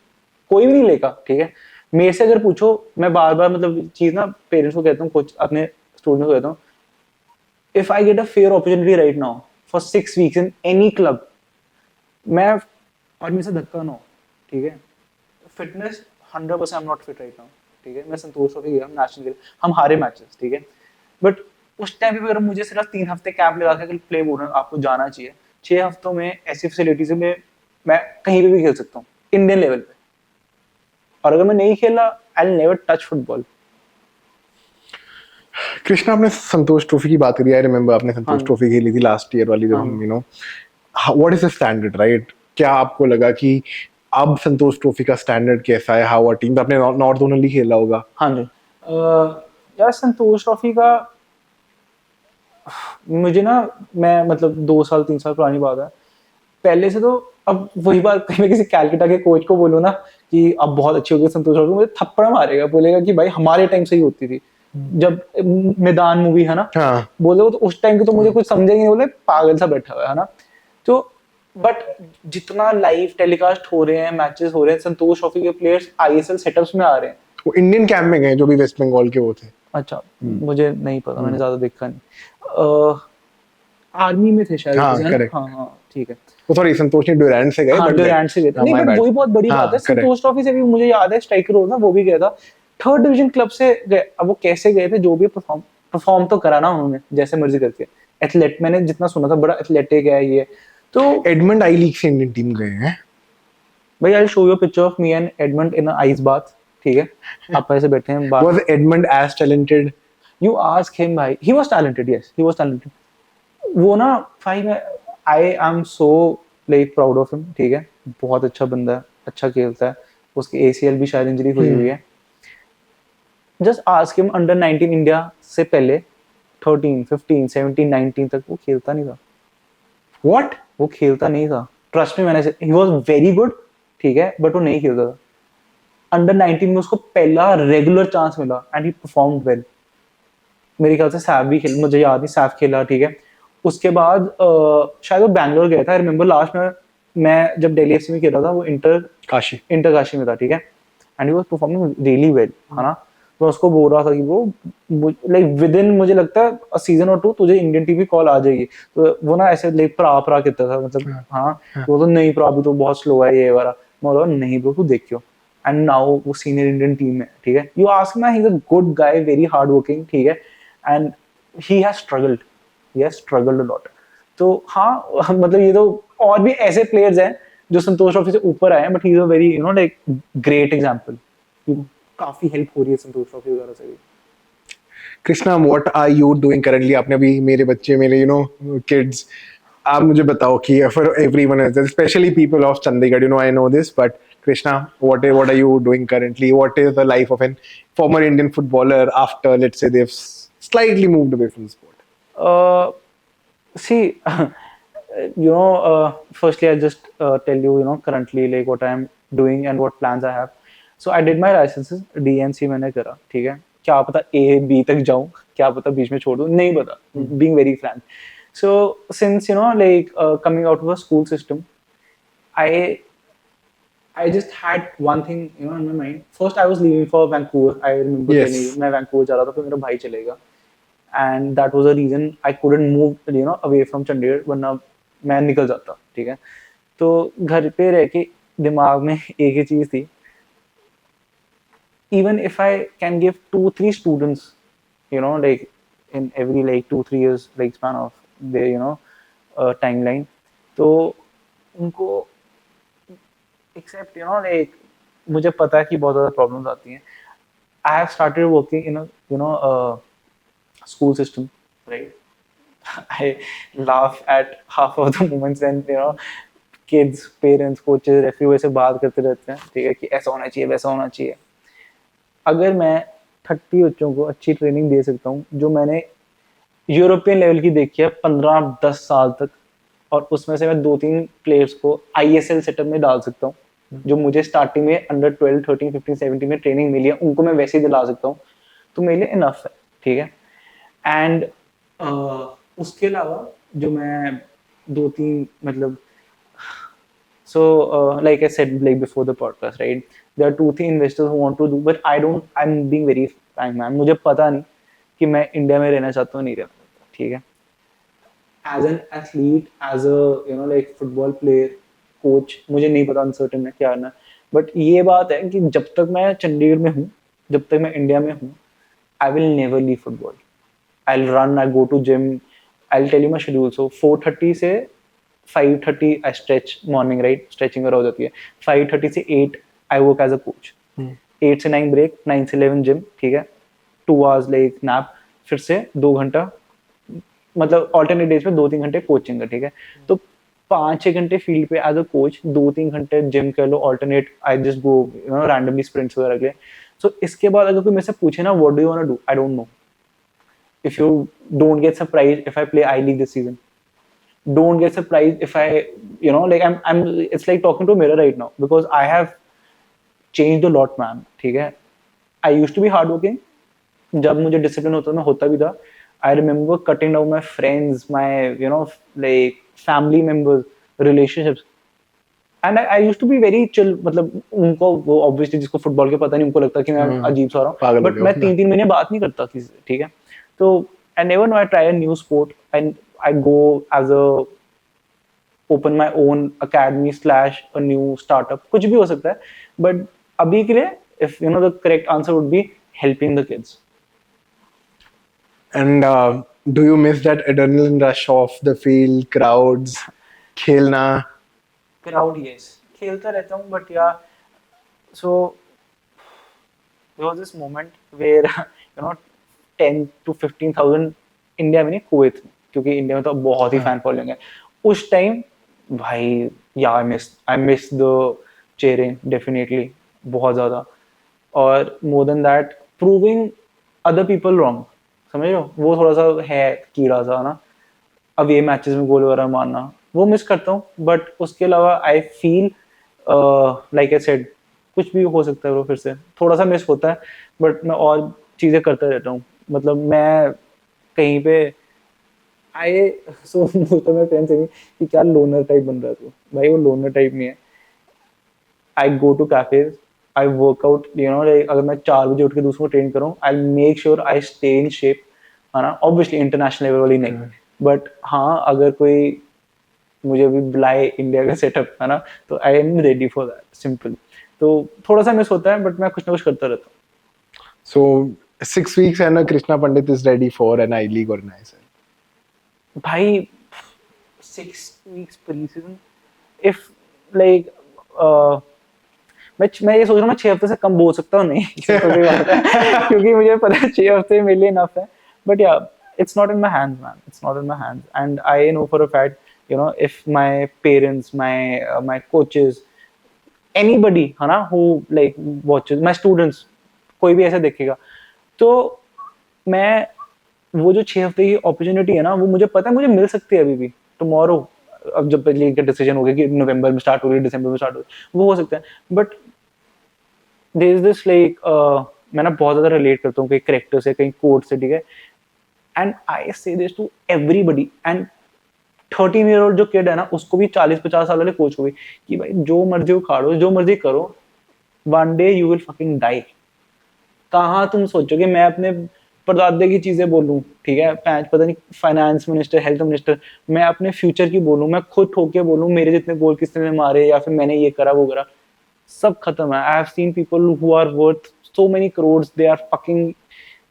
कोई भी नहीं लेगा, ठीक है। मेरे से अगर पूछो, मैं बार बार मतलब चीज ना पेरेंट्स को कहता हूँ, कोच अपने स्टूडेंट्स को कहता हूँ, if I get a fair opportunity right now for 6 weeks in any club, मैं, और मेरे से धक्का ना हो, ठीक है, fitness 100%, I am not fit right now, ठीक है। मैं संतोष ट्रॉफी गया, नेशनल खेला, हम हारे मैचेस, ठीक है। बट उस टाइम पे अगर मुझे सिर्फ 3 हफ्ते कैंप लगा के प्ले बोल रहे हैं आपको जाना चाहिए, 6 हफ्तों में ऐसी फैसिलिटीज में मैं कहीं पे भी खेल सकता हूँ इंडियन लेवल पे, और अगर मैं नहीं खेला I will never touch football.
Krishna, आपने संतोष ट्रॉफी की बात करी, आई रिमेम्बर आपने
हाँ
संतोष ट्रॉफी खेली थी लास्ट ईयर वाली, जब
हाँ
हम what is the standard, right? क्या आपको लगा कि अब संतोष ट्रॉफी का स्टैंडर्ड कैसा है? हाउ आर टीम, आपने नॉर्थ ओनली खेला होगा।
हाँ जी। यार संतोष ट्रॉफी का मुझे ना, मैं मतलब 2 साल 3 साल पुरानी बात है, पहले से तो, अब वही बात, कहीं मैं किसी कैलकाटा के कोच को बोलूँ ना कि अब बहुत अच्छी हो गई संतोष ट्रॉफी, मुझे थप्पड़ मारेगा, बोलेगा कि भाई हमारे टाइम से ही होती थी, जब मैदान मूवी है ना,
हाँ,
बोले वो तो उस टाइम की तो मुझे कुछ समझेंगे नहीं, बोले पागल सा बैठा हुआ है ना। तो बट जितना लाइव टेलीकास्ट हो रहे हैं, मैचेस हो रहे हैं, संतोष ट्रॉफी के प्लेयर्स आईएसएल सेटअप्स में आ रहे हैं।
वो इंडियन कैंप में गए जो भी वेस्ट बंगाल के वो थे।
अच्छा, मुझे नहीं पता, मैंने ज्यादा देखा नहीं। आर्मी में थे शायद
हाँ,
किसी, है ना,
करेक्ट।
हाँ हाँ ठीक है।
वो सॉरी, संतोष ने ड्यूरैंड से गए,
हाँ
बट
ड्यूरैंड से गए थे, नहीं
माय
बट
बैड।
वही बहुत बड़ी बात है,
हाँ, करेक्ट।
संतोष ट्रॉफी से भी मुझे याद है स्ट्राइकर हो ना, वो भी गया था, 3rd डिवीजन क्लब से गए। अब वो कैसे गए थे, जो भी परफॉर्म परफॉर्म तो करा ना उन्होंने जैसे मर्जी करके, एथलेट, मैंने जितना सुना था बड़ा एथलेटिक है ये तो।
एडमंड आई लीग से इंडियन टीम गए हैं।
भाई I show you picture of me and Edmund in ice bath, ठीक है, आप ऐसे बैठे हैं बाहर।
Was Edmund as talented?
You ask him भाई, he was talented, yes he was talented. वो ना भाई, मैं, I am so like proud of him, ठीक है, बहुत अच्छा बंदा है, अच्छा खेलता है, उसकी एसीएल भी शायद इंजरी हुई हुई है। Just ask him, under 19 India से पहले 13 15 17 19 तक वो खेलता नहीं था।
व्हाट?
वो खेलता नहीं था, ट्रस्ट में, मैंने, ही वाज वेरी गुड, ठीक है, बट वो नहीं खेलता था। अंडर 19 में उसको पहला रेगुलर चांस मिला एंड ही परफॉर्म्ड वेल। मेरे ख्याल से सैफ भी खेल, मुझे याद नहीं, सैफ खेला, ठीक है। उसके बाद शायद वो बैंगलोर गया था, आई रिमेम्बर लास्ट में, मैं जब दिल्ली एफसी में खेल रहा था, वो
काशी।
इंटर काशी में था, ठीक है, and he was performing really well, है ना। तो उसको बोल रहा था कि वो लाइक विद इन, मुझे लगता है सीजन और 2 तुझे इंडियन टीम की कॉल आ जाएगी। तो वो ना ऐसे लाइक प्रा कहता था, मतलब हाँ, वो तो नहीं प्रा, अभी तो बहुत स्लो है ये वाला। मैं बोला नहीं ब्रो, तू देखियो, एंड नाउ वो सीनियर इंडियन टीम में, ठीक है। You ask me, he is a good guy, very hard working, ठीक है, and he has struggled a lot. तो हाँ मतलब ये तो, और भी ऐसे प्लेयर्स हैं जो संतोष ट्रॉफी से ऊपर आए हैं, but he is a very like great example. काफी हेल्प हो रही है संतोष ट्रॉफी वगैरह से भी।
Krishna, what are you doing currently? आपने अभी मेरे बच्चे, मेरे किड्स, आप मुझे बताओ कि for everyone specially people of Chandigarh, I know this, but Krishna, what are you doing currently? What is the life of an former Indian footballer after, let's say, they've slightly moved away from the sport?
See, firstly, I'll just tell you, currently like what I'm doing and what plans I have. So I did my licenses, DNC मैंने करा, ठीक है? क्या पता A B तक जाऊँ, क्या पता बीच में छोड़ दूँ, नहीं पता. Being very frank. So since like coming out of the school system, I I just had one thing in my mind. First, I was leaving for Vancouver. I remember telling you,
Yes.
मैं Vancouver जा रहा था, फिर मेरा भाई चलेगा. And that was the reason I couldn't move away from Chandigarh, वरना मैं निकल जाता, ठीक है. तो घर पे रह के दिमाग में एक ही चीज थी, even if I can give 2-3 students, like in every like 2-3 years like span of their timeline, तो उनको except like मुझे पता है कि बहुत ज़्यादा प्रॉब्लम्स आती हैं. I have started working in a school system, right? I laugh at half of the moments when kids, parents, coaches, referee से बात करते रहते हैं, ठीक है, कि ऐसा होना चाहिए, वैसा होना चाहिए. अगर मैं 30 बच्चों को अच्छी ट्रेनिंग दे सकता हूँ, जो मैंने यूरोपियन लेवल की देखी है 15-10 साल तक, और उसमें से मैं 2-3 प्लेयर्स को ISL सेटअप में डाल सकता हूँ, जो मुझे स्टार्टिंग में अंडर 12, 13, 15, 17 में ट्रेनिंग मिली है, उनको मैं वैसे ही दिला सकता हूँ, तो मेरे लिए इनफ है, ठीक है. एंड उसके अलावा जो मैं 2-3 मतलब, so like I said like before the podcast, right, there are 2-3 investors who want to do, but I'm being very frank man, मुझे पता नहीं कि मैं इंडिया में रहना चाहता हूँ, नहीं रहना चाहता, ठीक है. As an athlete, as a like football player, coach, मुझे नहीं पता, अनसर्टेन है क्या करना. बट ये बात है कि जब तक मैं चंडीगढ़ में हूँ, जब तक मैं इंडिया में हूँ, I will never leave football. I'll run, I go to gym. I'll tell you my schedule. So 4:30 से 5:30 I stretch morning, right? Stretching वगैरह हो जाती है. 5:30 से 8 I work as a coach. 8 से 9 break, 9 से 11 gym, ठीक है. 2 hours like nap, फिर से 2 घंटा, मतलब alternate days में 2-3 घंटे कोचिंग का, ठीक है. तो 5-6 घंटे फील्ड पे एज अ कोच, 2-3 घंटे जिम कर लो alternate. I just go randomly sprints वगैरह के लिए. सो इसके बाद अगर कोई मेरे से पूछे ना what do you want to do, I don't know. If you don't get surprised if I play I League this season. Don't get surprised if I, like I'm. It's like talking to a mirror right now because I have changed a lot, man. ठीक है. I used to be hardworking. जब मुझे discipline होता था, मैं होता भी था. I remember cutting down my friends, my like family members, relationships. And I used to be very chill. मतलब उनको, वो ऑब्वियसली जिसको फुटबॉल के पता नहीं, उनको लगता है कि मैं अजीब सा रहा हूँ, बट मैं 3-3 महीने बात नहीं करता किसी से, ठीक है. तो I never know, I try a new sport and I go as a open my own academy slash a new startup, कुछ भी हो सकता है. बट अभी के लिए if the correct answer would be helping the kids.
And do you miss that adrenaline rush of the field, crowds, खेलना?
Crowd, yes, खेलता रहता हूँ, बट या सो there was this moment where 10 to 15,000 India में नहीं, कुवैत में, क्योंकि India में तो बहुत ही फैन फॉलोइंग है उस टाइम. भाई या I miss the cheering definitely, बहुत ज़्यादा. और more than that, proving other people wrong, समझ रहे हो, वो थोड़ा सा है कीड़ा सा ना. अब ये मैचेस में गोल वगैरह मारना वो मिस करता हूँ. बट उसके अलावा I feel like I said, कुछ भी हो सकता है वो, फिर से थोड़ा सा मिस होता है, बट मैं और चीज़ें करता रहता हूँ. मतलब मैं कहीं पे आए सो बोलता मैं फ्रेंड से कि क्या लोनर टाइप बन रहा है तू. भाई वो लोनर टाइप नहीं है. I go to cafes, I work out, like अगर मैं 4 बजे उठ के दूसरों को ट्रेन करूँ, I make sure I stay in shape, है ना. ऑब्वियसली इंटरनेशनल लेवल वाली नहीं, बट हाँ अगर कोई मुझे भी बुलाए इंडिया का सेटअप, है ना, तो I am ready for that, simple. तो थोड़ा सा मिस होता है, बट मैं कुछ ना कुछ करता रहता हूँ.
So 6 weeks and Krishna Pandit is ready for an I League organizer.
भाई 6 weeks pre season, if like मैं ये सोच रहा हूँ मैं 6 हफ्ते से कम बोल सकता हूँ, नहीं सिंपल सी बात है क्योंकि मुझे पता है 6 हफ्ते मेरे लिए इनफ है. बट या it's not in my hands, man. It's not in my hands, and I know for a fact, if my parents, my coaches, anybody, है ना, who like watches, my students, कोई भी ऐसे देखेगा, तो मैं वो जो 6 हफ्ते की अपॉर्चुनिटी है ना, वो मुझे पता है मुझे मिल सकती है अभी भी टुमारो। अब जब लीग का डिसीजन हो गया कि नवंबर में स्टार्ट हो रही है, दिसंबर में स्टार्ट हो रही है, वो हो सकता है। But there is this like, मैं ना बहुत ज्यादा रिलेट करता हूँ कहीं करेक्टर से, कहीं कोड से, ठीक है। And I say this to everybody, and 13 year old जो किड है ना, उसको भी 40-50 साल वाले कोच को भी, कि भाई जो मर्जी उखाड़ो, जो मर्जी करो, one day you will fucking die. कहाँ तुम सोचोगे मैं अपने परदादे की चीजें बोलूं, ठीक है, पता नहीं फाइनेंस मिनिस्टर, हेल्थ मिनिस्टर, मैं अपने फ्यूचर की बोलूं, मैं खुद ठोक के बोलूं मेरे जितने गोल किसने ने मारे, या फिर मैंने ये करा वो करा, सब खत्म है। I have seen people who are worth so many crores, they are fucking,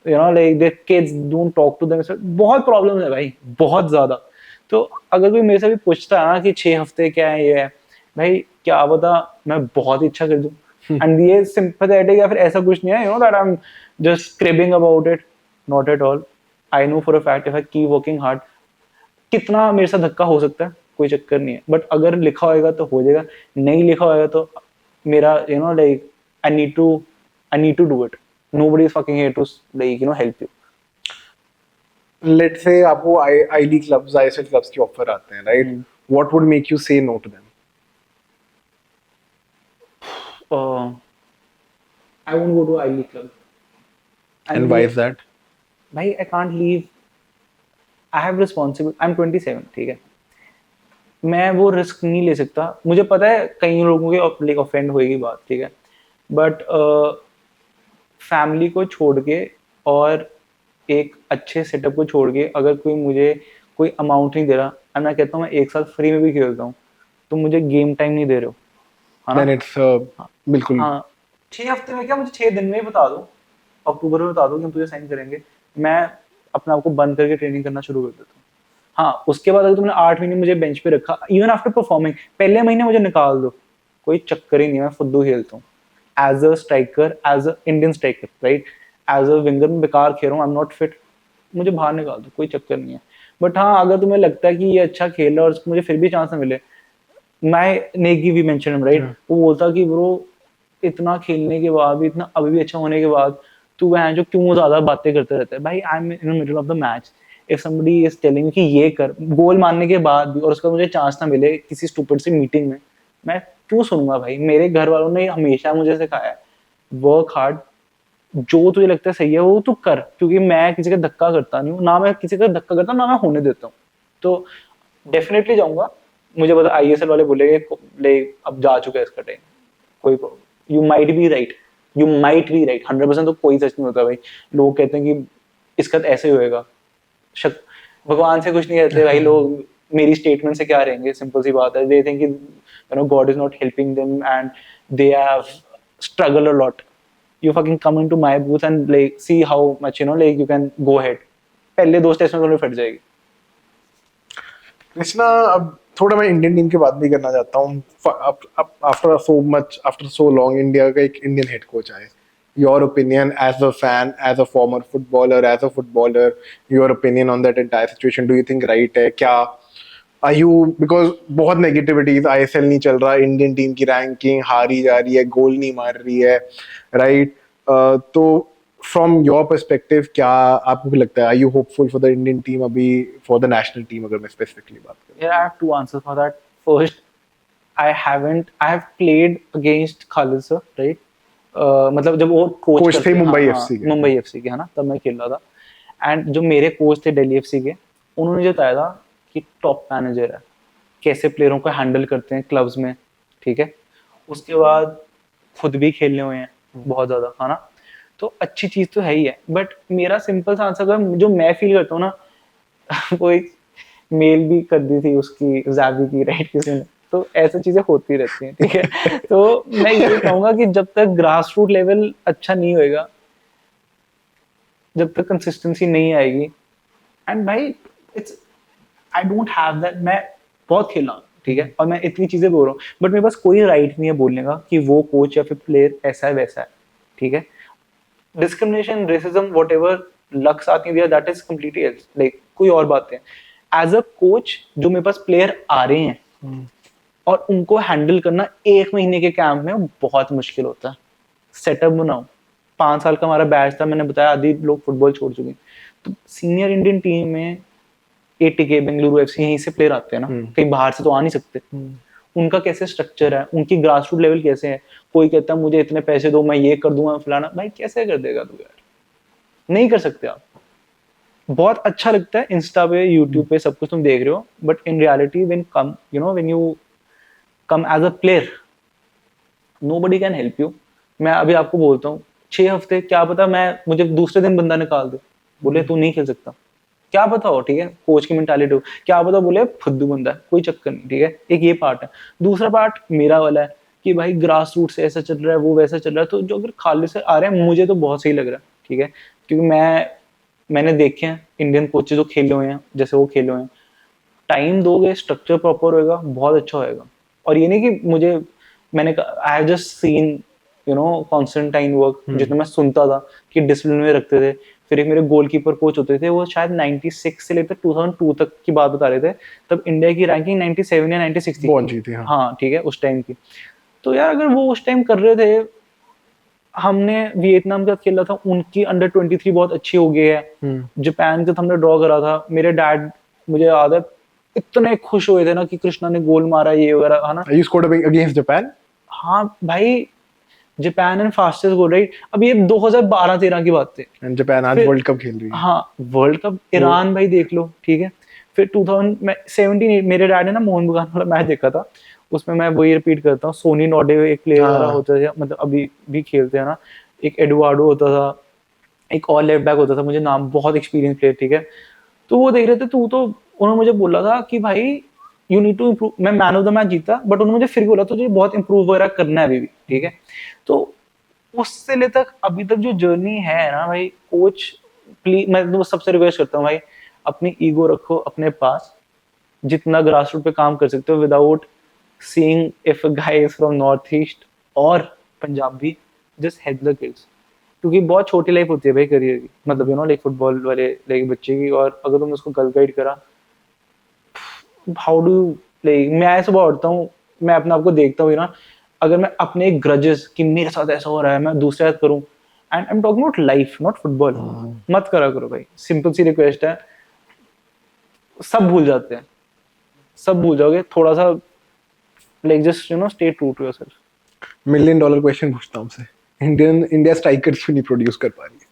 you know like there kids don't talk to them. बहुत प्रॉब्लम है भाई, बहुत ज्यादा। तो अगर कोई मेरे से भी पूछता है ना कि 6 हफ्ते क्या है, ये है, भाई क्या बता, मैं बहुत ही इच्छा कर दूं। एंड ये सिंपैथेटिक या फिर ऐसा कुछ नहीं है, you know that I am just cribbing about it, not at all. I know for a fact if I keep working hard, कितना मेरे साथ धक्का हो सकता है, कोई चक्कर नहीं है। बट अगर लिखा होएगा तो हो जाएगा, नहीं लिखा होएगा तो मेरा, you know like, I need to do it. Nobody is fucking here to like, you know, help you.
Let's say आपको I League clubs, ISL clubs की ऑफर आते हैं, राइट? What would make you say no to them?
I won't go to I League club.
And
And
why
ये,
is that?
भाई I can't leave. I have responsible. I'm 27, ठीक है। मैं वो रिस्क नहीं ले सकता। मुझे पता है कई लोगों के लाइक ऑफेंड होएगी बात, ठीक है। बट फैमिली को छोड़ के और एक अच्छे सेटअप को छोड़ के अगर कोई मुझे कोई अमाउंट नहीं दे रहा, और मैं कहता हूँ मैं 1 साल फ्री में भी खेलता हूँ, तो मुझे गेम टाइम नहीं दे रहे हो, है
देन
ना।
इट्स बिल्कुल।
हाँ, 6 हफ्ते में क्या, मुझे 6 दिन में ही बता दो, अक्टूबर में बता दो कि हम तुझे साइन करेंगे, मैं अपने आप को बंद करके ट्रेनिंग करना शुरू कर देता हूँ। हाँ, उसके बाद अगर तुमने 8 महीने मुझे बेंच पे रखा, इवन आफ्टर परफॉर्मिंग, पहले महीने मुझे निकाल दो, कोई चक्कर ही नहीं है, मैं फुद्दू खेलता हूँ। As a striker, as a Indian striker, right, as a winger में बेकार खेल रहा हूँ, आई एम नॉट फिट, मुझे बाहर निकाल दो, कोई चक्कर नहीं है। बट हाँ, अगर तुम्हें लगता है कि ये अच्छा खेल रहा है और उसको मुझे फिर भी चांस ना मिले, मैं नेगी भी मेंशन हिम, राइट, वो बोलता कि ब्रो, इतना खेलने के बाद भी, इतना अभी भी अच्छा होने के बाद, तू वह जो क्यों ज्यादा बातें करते रहता है। भाई I M in the middle of the match, if somebody is telling कि ये कर, गोल मारने के बाद भी, और उसका मुझे चांस ना मिले किसी स्टूपिड सी मीटिंग में, मैं क्यों सुनूंगा भाई। मेरे घर वालों ने हमेशा मुझे सिखाया है, वर्क हार्ड, जो तुझे लगता है सही है वो तू कर, क्योंकि मैं किसी का धक्का करता नहीं हूँ ना, मैं किसी का धक्का करता हूँ ना मैं होने देता हूँ। तो डेफिनेटली जाऊंगा। मुझे पता आईएसएल वाले बोलेंगे ले अब जा चुका है इसका टाइम, कोई problem, you might be right, you might be right, 100% तो कोई सच नहीं होता भाई। लोग कहते हैं कि इसका तो ऐसे ही होएगा, शक, भगवान से कुछ नहीं कहते भाई लोग, मेरी स्टेटमेंट से क्या रहेंगे, सिंपल सी बात है। They think you know God is not helping them and they have struggle a lot. You fucking come into my booth and like see how much, you know, like you can go ahead. पहले 2 test में तुम्हें फट जाएगी।
कृष्णा, अब थोड़ा मैं Indian team की बात भी करना चाहता हूँ। After so much, after so long, India का एक इंडियन हेड कोच आए। Your opinion as a fan, as a former footballer, as a footballer, your opinion on that entire situation, do you think right है क्या? Are you, because बहुत negativities, ISL नहीं चल रहा, Indian team की ranking हारी जा रही है, गोल नहीं मार रही है, राइट? तो फ्रॉम योर पर्सपेक्टिव क्या आपको लगता है, are you hopeful for the Indian team अभी, फॉर द नेशनल टीम, अगर मैं स्पेसिफिकली बात करूँ?
Yeah, I have two answers for that. First, I have played against Khalid sir, right? मतलब जब वो कोच
कोच थे
करते, हाँ
मुंबई
हाँ,
एफसी के।
मुंबई एफसी के, है ना, तब मैं खेल रहा था। एंड जो मेरे कोच थे दिल्ली एफसी के, उन्होंने जो बताया था कि टॉप मैनेजर है, कैसे प्लेयरों को हैंडल करते हैं क्लब्स में, ठीक है। उसके बाद खुद भी खेलने हुए हैं बहुत ज्यादा, है ना। तो अच्छी चीज तो है ही है, बट मेरा सिंपल सा आंसर जो मैं फील करता हूँ ना, वो एक मेल भी कर दी थी उसकी जावी की, राइट, किसी ने। तो ऐसी चीजें होती रहती हैं, ठीक है। तो मैं ये कहूंगा कि जब तक ग्रास रूट लेवल अच्छा नहीं होएगा, जब तक कंसिस्टेंसी नहीं आएगी, एंड भाई it's, I don't have that, मैं बहुत खेला हूं, ठीक है, और मैं इतनी चीजें बोल रहा हूँ, बट मेरे पास कोई राइट नहीं है बोलने का कि वो कोच या फिर प्लेयर ऐसा है वैसा है, ठीक है। Discrimination, racism, what ever lux आती है, दैट इज कम्प्लीटली लाइक कोई और बात है। एज अ कोच, जो मेरे पास प्लेयर आ रहे हैं और उनको हैंडल करना 1 महीने के कैंप में बहुत मुश्किल होता है। सेटअप बनाओ, 5 साल का हमारा बैच था, मैंने बताया आधी लोग फुटबॉल छोड़ चुके हैं। तो सीनियर इंडियन टीम में एटीके, बेंगलुरु एफसी, यहीं से प्लेयर आते हैं ना, कहीं बाहर से तो आ नहीं सकते। उनका कैसे स्ट्रक्चर है, उनकी ग्रास रूट लेवल कैसे है। कोई कहता है मुझे इतने पैसे दो, मैं ये कर दूंगा फलाना, भाई कैसे कर देगा तू यार, नहीं कर सकते आप। बहुत अच्छा लगता है इंस्टा पे, यूट्यूब पे सब कुछ तुम देख रहे हो, but in reality when come you know when you come as a player, nobody can help you. मैं अभी आपको बोलता हूँ 6 हफ्ते, क्या पता मैं मुझे दूसरे दिन बंदा निकाल दे, बोले तू नहीं खेल सकता, क्या पता हो, ठीक है, कोच की मेंटालिटी हो, क्या पता बोले फुद्दू बंदा है, कोई चक्कर नहीं, ठीक है। एक ये पार्ट है। दूसरा पार्ट मेरा वाला है कि भाई ग्रास रूट से ऐसा चल रहा है, वो वैसा चल रहा है, तो जो अगर खाली से आ रहे हैं मुझे तो बहुत सही लग रहा है, ठीक है, क्योंकि मैंने देखे हैं इंडियन कोचेज जो खेले हुए हैं जैसे वो खेले हुए हैं, टाइम दोगे, स्ट्रक्चर प्रॉपर होएगा, बहुत अच्छा होएगा। और ये नहीं कि मैंने I have just seen Constantine work, जितना मैं सुनता था कि डिसिप्लिन में रखते थे। फिर एक मेरे गोलकीपर कोच होते थे, वो शायद 96 से लेकर 2002 तक की बात बता रहे थे, तब इंडिया की रैंकिंग 97 या 96 थी। हाँ ठीक है, उस टाइम की। तो यार अगर वो उस टाइम कर रहे थे, हमने वियतनाम के साथ खेला था, उनकी अंडर 23 बहुत अच्छी हो गई है। जापान के साथ हमने ड्रॉ करा था, मेरे डैड, मुझे याद है, इतने खुश हुए थे ना कि कृष्णा ने गोल मारा, ये वगैरह, है ना।
You scored against Japan?
हाँ भाई, Japan and fastest goal, right. अब ये 2012-13 की बात थी।
And Japan आज वर्ल्ड कप खेल रही है।
हाँ, वर्ल्ड कप, ईरान भाई देख लो, ठीक है। फिर 2017 मेरे डैड ने ना मोहन बगान वाला मैच देखा था, उसमें मैं वही रिपीट करता हूँ, सोनी नोडे एक प्लेयर वाला होता था, मतलब अभी भी खेलते हैं ना, एक एडुआर्डो होता था, एक और लेफ्ट बैक होता था, मुझे नाम, बहुत एक्सपीरियंस प्लेयर, ठीक है। तो वो देख रहे थे, उन्होंने मुझे बोला था कि भाई यू नीड टू इम्प्रूव। मैं मैन ऑफ द मैच जीता, बट उन्होंने मुझे फिर बोला तुझे बहुत इम्प्रूव वगैरह करना है अभी भी, ठीक है। तो उससे ले तक अभी तक जो जर्नी है ना भाई, कोच प्लीज, मैं तो सबसे रिक्वेस्ट करता हूँ भाई, अपनी ईगो रखो अपने पास, जितना ग्रास रूट पे काम कर सकते हो, without seeing if a guy is from north east और Punjabi, just head the kids. क्योंकि बहुत छोटी लाइफ होती है भाई करियर की, मतलब लाइक फुटबॉल वाले लाइक बच्चे की, और अगर तुमने उसको गलत गाइड करा, हाउ डू, लाइक मैं ऐसा उठता हूँ, मैं अपने आप को देखता हूँ ना, अगर मैं अपने ग्रजेस कि मेरे साथ ऐसा हो रहा है, मैं दूसरे साथ करूँ, and I am talking about life not football, मत करा करो भाई, सिंपल सी रिक्वेस्ट है। सब भूल जाते हैं, सब भूल जाओगे थोड़ा सा, like just stay true to yourself.
Million dollar question पूछता हूँ आपसे, इंडिया स्ट्राइकर क्यों नहीं प्रोड्यूस कर पा रही है?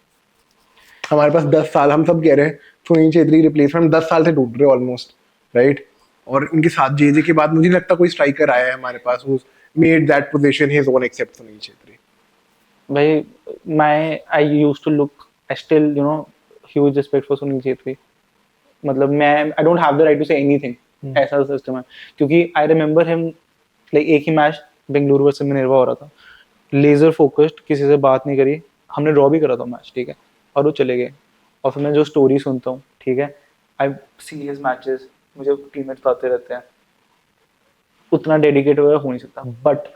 हमारे पास 10 साल, हम सब कह रहे हैं सुनील छेत्री रिप्लेसमेंट 10 साल से ढूंढ रहे ऑलमोस्ट, राइट। और उनके साथ जेजे के बाद मुझे नहीं लगता कोई स्ट्राइकर आया है हमारे पास who's made that position his own except Sunil Chhetri.
भाई I used to look, I still huge respect for Sunil Chhetri, मतलब मैं I don't have the right to say anything, ऐसा सिस्टम है। क्योंकि आई रिमेंबर हिम, लाइक एक ही मैच बेंगलुरु वर्सेस मिनर्वा हो रहा था, लेजर फोकस्ड, किसी से बात नहीं करी, हमने ड्रॉ भी करा था मैच, ठीक है, और वो चले गए। और फिर मैं जो स्टोरी सुनता हूँ, ठीक है, आई सी हिज मैचेस, मुझे टीममेट्स बताते रहते हैं, उतना डेडिकेट वगैरह हो नहीं सकता, बट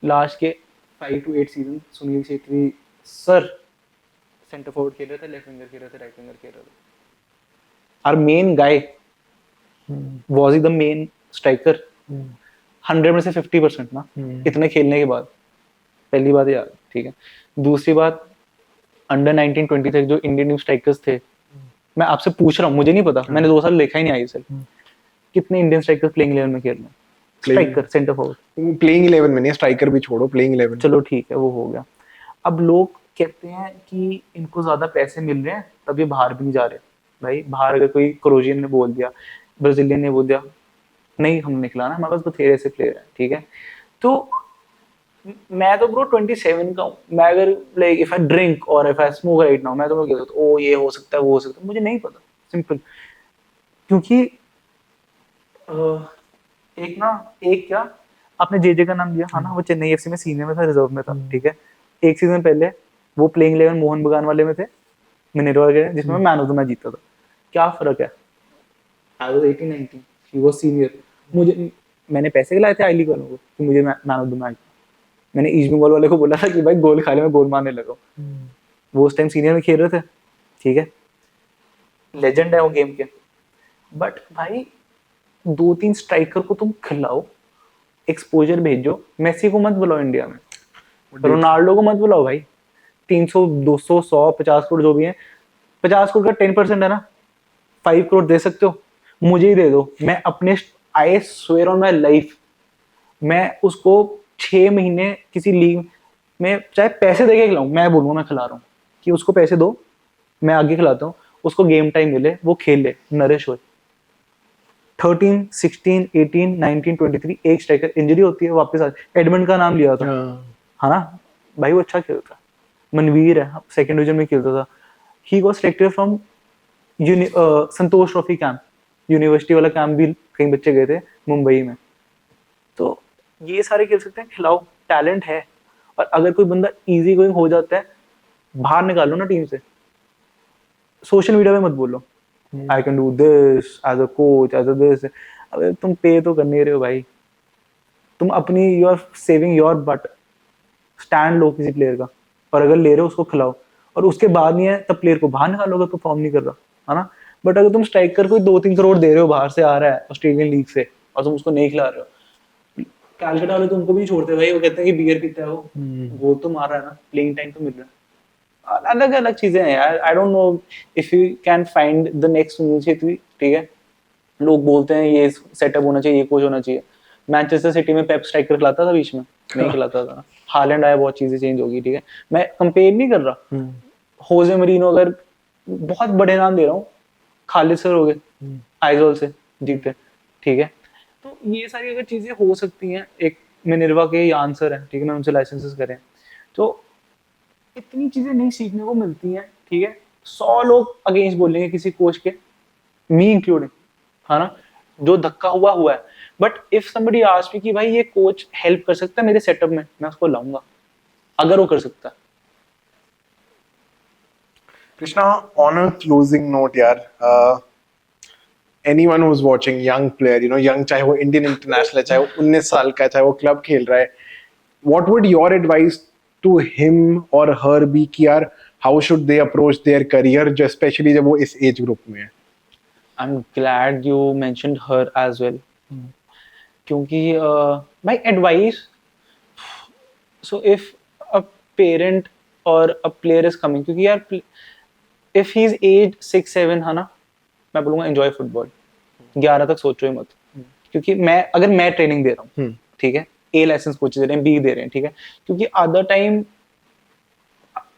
लास्ट के 5 to 8 season Sunil Chhetri sir centre forward खेल रहे थे, लेफ्ट विंगर खेल रहे थे, राइट विंगर खेल रहे थे। Our main guy was he the main striker, 100 में से 50% ना, इतने खेलने के बाद। पहली बात यार, ठीक है। दूसरी बात, अंडर 19-20 तक जो इंडियन टीम स्ट्राइकर्स थे, मैं आपसे पूछ रहा हूँ, मुझे नहीं पता, मैंने 2 साल देखा ही नहीं आईएसएल, कितने इंडियन स्ट्राइकर्स प्लेइंग 11 में खेल रहे हैं, स्ट्राइकर सेंटर फॉरवर्ड,
प्लेइंग 11 में नहीं, स्ट्राइकर भी छोड़ो, प्लेइंग 11,
चलो ठीक है वो हो गया। अब लोग कहते हैं कि इनको ज्यादा पैसे मिल रहे हैं तब ये बाहर भी नहीं जा रहे। भाई बाहर अगर कोई क्रोएशियन ने बोल दिया, ब्राजीलियन ने बोल दिया, नहीं हम निकला ना, हमारे पास बथेरे से प्लेयर है, ठीक है। तो मैं तो ब्रो 27 का हूँ, मैं अगर लाइक इफ आई ड्रिंक और if I smoke right now, मैं तो कह सकता हूँ ओ ये हो सकता है वो हो सकता है, मुझे नहीं पता, सिंपल। क्योंकि एक ना, एक क्या, आपने जेजे का नाम लिया, हाँ ना, वो चेन्नई एफसी में सीनियर में था, रिजर्व में था, ठीक है। एक सीजन पहले वो प्लेइंग 11 मोहन बगान वाले में थे, मिनेरवा के, जिसमें मैं मैन ऑफ द मैच जीता था। क्या फर्क है, I was 18-19, he was senior. मुझे, मैंने पैसे खिलाए थे आई लीग वालों को कि मुझे मैन ऑफ द मैच, मैंने ईस्ट बंगाल वाले को बोला था कि भाई गोल खा ले, मैं गोल मारने लगा। वो उस टाइम सीनियर में खेल रहे थे, ठीक है, लेजेंड है वो गेम के। बट भाई 2-3 स्ट्राइकर को तुम खिलाओ, एक्सपोजर भेजो, मेसी को मत बुलाओ इंडिया में, रोनाल्डो को मत बुलाओ भाई, 300 200 100 50 करोड़ जो भी है, 50 करोड़ का 10% है ना, 5 करोड़ दे सकते हो, मुझे ही दे दो, मैं अपने, I swear on my life, मैं उसको 6 महीने किसी लीग में चाहे पैसे दे के खिलाऊं, मैं बोलूंगा मैं खिला रहा हूँ, कि उसको पैसे दो, मैं आगे खिलाता हूँ, उसको गेम टाइम मिले, वो खेल ले, नरिश हो। 13 16 18 19 23 एक स्ट्राइकर इंजरी होती है, वापस आ, एडमंड का नाम लिया था,
हाँ,
है ना, भाई वो अच्छा खेलता, मनवीर है, सेकंड डिवीजन में खेलता था, he was selected from Santosh trophy camp, university वाला कैंप भी कई बच्चे गए थे मुंबई में। तो ये सारे खेल सकते हैं, खिलाओ, टैलेंट है, और अगर कोई बंदा इजी गोइंग हो जाता है, बाहर निकालो ना टीम से, सोशल मीडिया पे मत बोलो I can do this as a coach as a this, अबे तुम पे तो कर नहीं रहे हो भाई, तुम अपनी, you are saving your butt, stand लो किसी प्लेयर का, और अगर ले रहे हो उसको खिलाओ, और उसके बाद नहीं है तब प्लेयर को बाहर निकालो अगर परफॉर्म नहीं कर रहा, है ना। बट अगर तुम स्ट्राइकर को 2-3 करोड़ दे रहे हो, बाहर से आ रहा है ऑस्ट्रेलियन लीग से, और तुम उसको नहीं खिला रहे हो, कैलकाटा वाले तो उनको भी नहीं छोड़ते भाई, वो कहते हैं कि बियर पीता है वो, गोल तो मार रहा है ना, प्लेइंग टाइम तो मिल रहा है, अलग अलग चीजें हैं यार, आई don't know if you can find the next Sunil Chhetri, ठीक है, लोग बोलते हैं ये सेटअप होना चाहिए, ये कोच होना चाहिए, मैनचेस्टर सिटी में पेप स्ट्राइकर खिलाता था बीच में, नहीं खिलाता था, हालैंड आया, बहुत चीजें चेंज होगी, ठीक है, मैं कंपेयर नहीं कर रहा, होजे मरीनो, अगर बहुत बड़े नाम दे रहा हूँ, खालिद सर हो गए आइजोल से जीते, ठीक है, तो ये सारी अगर चीजें हो सकती हैं, एक मिनर्वा के आंसर है, ठीक है, मैं उनसे लाइसेंसेस करें, तो इतनी चीजें नहीं सीखने को मिलती हैं, ठीक है, 100 लोग अगेंस्ट बोलेंगे किसी कोच के, मी इंक्लूडिंग, है ना, जो धक्का हुआ हुआ है, but if somebody ask me कि भाई ये कोच हेल्प कर सकता है मेरे सेटअप में, मैं उसको लाऊंगा अगर वो कर सकता है।
Krishna, on a closing note, यार, anyone who's watching, young player, young, चाहे वो इंडियन इंटरनेशनल है, चाहे वो 19 साल का है, चाहे वो क्लब खेल रहा है, what would your advice to him or her be कि यार how should they approach their career, जो especially जब वो इस एज ग्रुप में है?
I'm glad you mentioned her as well, क्योंकि my advice, so if a parent or a player is coming, क्योंकि यार if he's age 6-7 है ना, मैं बोलूंगा enjoy फुटबॉल, 11 तक सोचो ही मत, क्योंकि अगर मैं ट्रेनिंग दे रहा हूँ, ठीक है, ए लाइसेंस कोचेस दे रहे हैं, बी दे रहे हैं, ठीक है, क्योंकि other time,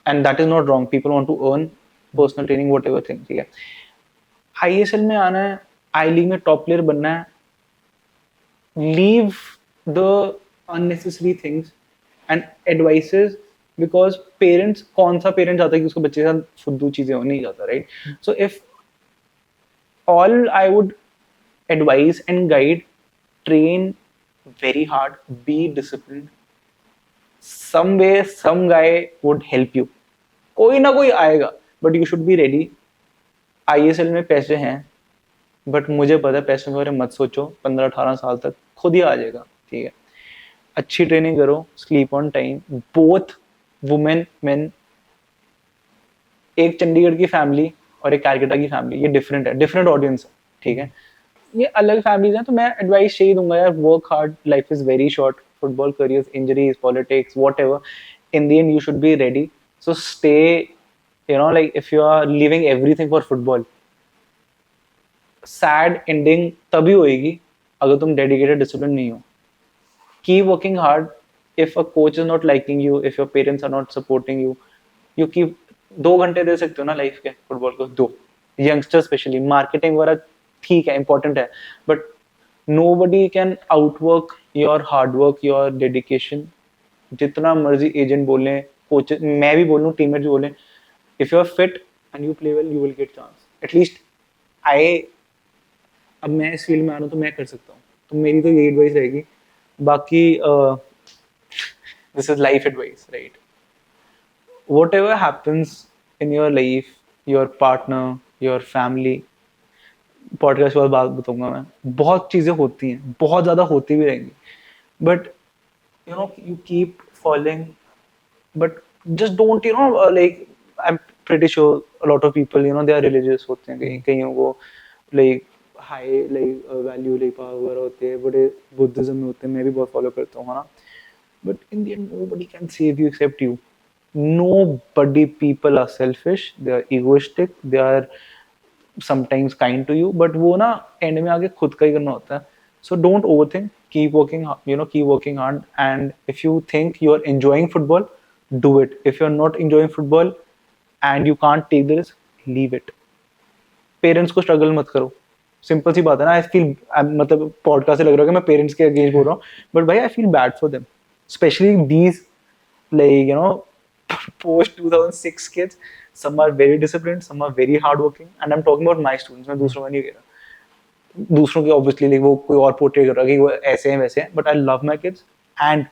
and that is not wrong, people want to earn personal training whatever thing, ठीक है, आईएसएल में आना है, आई लीग में टॉप प्लेयर बनना है, leave the unnecessary things and advices, because parents, कौन सा पेरेंट चाहता है कि उसके बच्चे के साथ फुद्दू चीजें हो, नहीं जाता, right, so if all I would advise and guide, train very hard, be disciplined. Some way, some guy would help you. कोई ना कोई आएगा, but you should be ready. ISL में पैसे हैं, बट मुझे पता है पैसे के बारे में मत सोचो, 15-18 साल तक खुद ही आ जाएगा, ठीक है, अच्छी ट्रेनिंग करो, sleep on time, both women main, एक चंडीगढ़ की फैमिली और एक कैलकाटा की फैमिली, ये डिफरेंट है, डिफरेंट ऑडियंस है, ठीक है, ये अलग फैमिलीज हैं, तो मैं एडवाइस यही दूंगा यार, work hard, life is very short, football career, injuries, politics, whatever, in the end you should be ready, so stay, you know, like if you are living everything for football, sad ending तभी होएगी अगर तुम dedicated, discipline नहीं हो, keep working hard, if a coach is not liking you, if your parents are not supporting you, you keep, 2 घंटे दे सकते हो ना लाइफ के फुटबॉल को, दो, यंगस्टर स्पेशली, मार्केटिंग वगैरह ठीक है, इंपॉर्टेंट है, but nobody can outwork your hard work, your dedication, जितना मर्जी एजेंट बोले, कोच, मैं भी बोलूं, टीममेट भी बोले, if you are fit and you play well, you will get chance, at least I, अब मैं इस फील्ड में आ रहा हूँ तो मैं कर सकता हूँ, तो मेरी तो यही एडवाइस रहेगी, बाकी this is life advice, right? Whatever happens in your life, your partner, your family, podcast के बाद बात बताऊंगा मैं, बहुत चीजें होती हैं, बहुत ज्यादा होती भी रहेंगी, but you know you keep following, but just don't, you know, like I am pretty sure a lot of people, you know, they are religious होते हैं, कहीं कईयों को like high, like value, like power वगैरह होते हैं, बड़े Buddhism में होते हैं, मैं भी बहुत फॉलो करता हूँ, है ना, but in the end nobody can save you except you, nobody, people are selfish, they are egoistic, they are sometimes kind to you, but वो ना end में आके खुद का ही करना होता है. So don't overthink, keep working, keep working hard, and if you think you are enjoying football, do it. If you're not enjoying football and you can't take the risk, leave it. Parents को struggle मत करो. Simple सी बात है ना. I feel, मतलब podcast से लग रहा है कि मैं पेरेंट्स के अगेंस्ट बोल रहा हूँ, बट भाई I feel bad for them, specially these, like post 2006 kids. Some are very disciplined, some are very hardworking, and I'm talking about my students. मैं दूसरों में नहीं कह रहा. दूसरों के obviously like वो कोई और पोर्ट्रे कर रहा है कि वो ऐसे हैं वैसे हैं, but I love my kids, and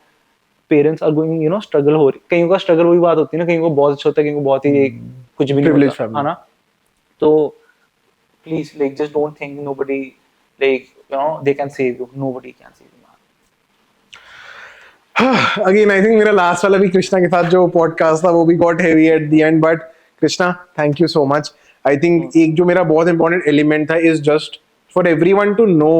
parents are going, struggle हो रही. कईयों का struggle वही बात होती है ना, कईयों को बहुत अच्छा होता है, कईयों को बहुत ही कुछ भी नहीं
Privileged
होता,
family.
है ना. तो please, like, just don't think nobody, like, they can save you. Nobody can save you, man.
Again, I think मेरा last वाला भी कृष्णा के साथ जो podcast था वो भी got heavy at the end, but Krishna, thank you so much. I think एक जो मेरा बहुत important element था is just for everyone to know,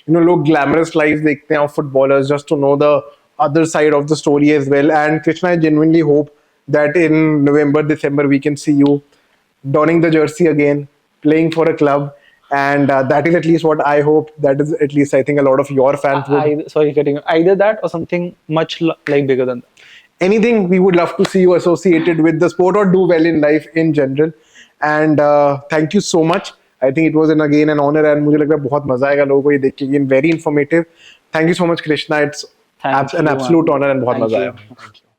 लोग glamorous lives देखते हैं of footballers, just to know the other side of the story as well. And Krishna, I genuinely hope that in November, December we can see you donning the jersey again, playing for a club, and that is at least what I hope. That is at least I think a lot of your fans would.
Sorry, cutting you. Either that or something much like bigger than that.
Anything, we would love to see you associated with the sport or do well in life in general. And thank you so much. I think it was again an honor, and मुझे लग रहा है बहुत मजा आएगा लोगों को ये देख के. Again, very informative. Thank you so much, Krishna. It's
Thank
an
you,
absolute
man.
honor and बहुत
Thank
मजा
you.
आया. Thank you.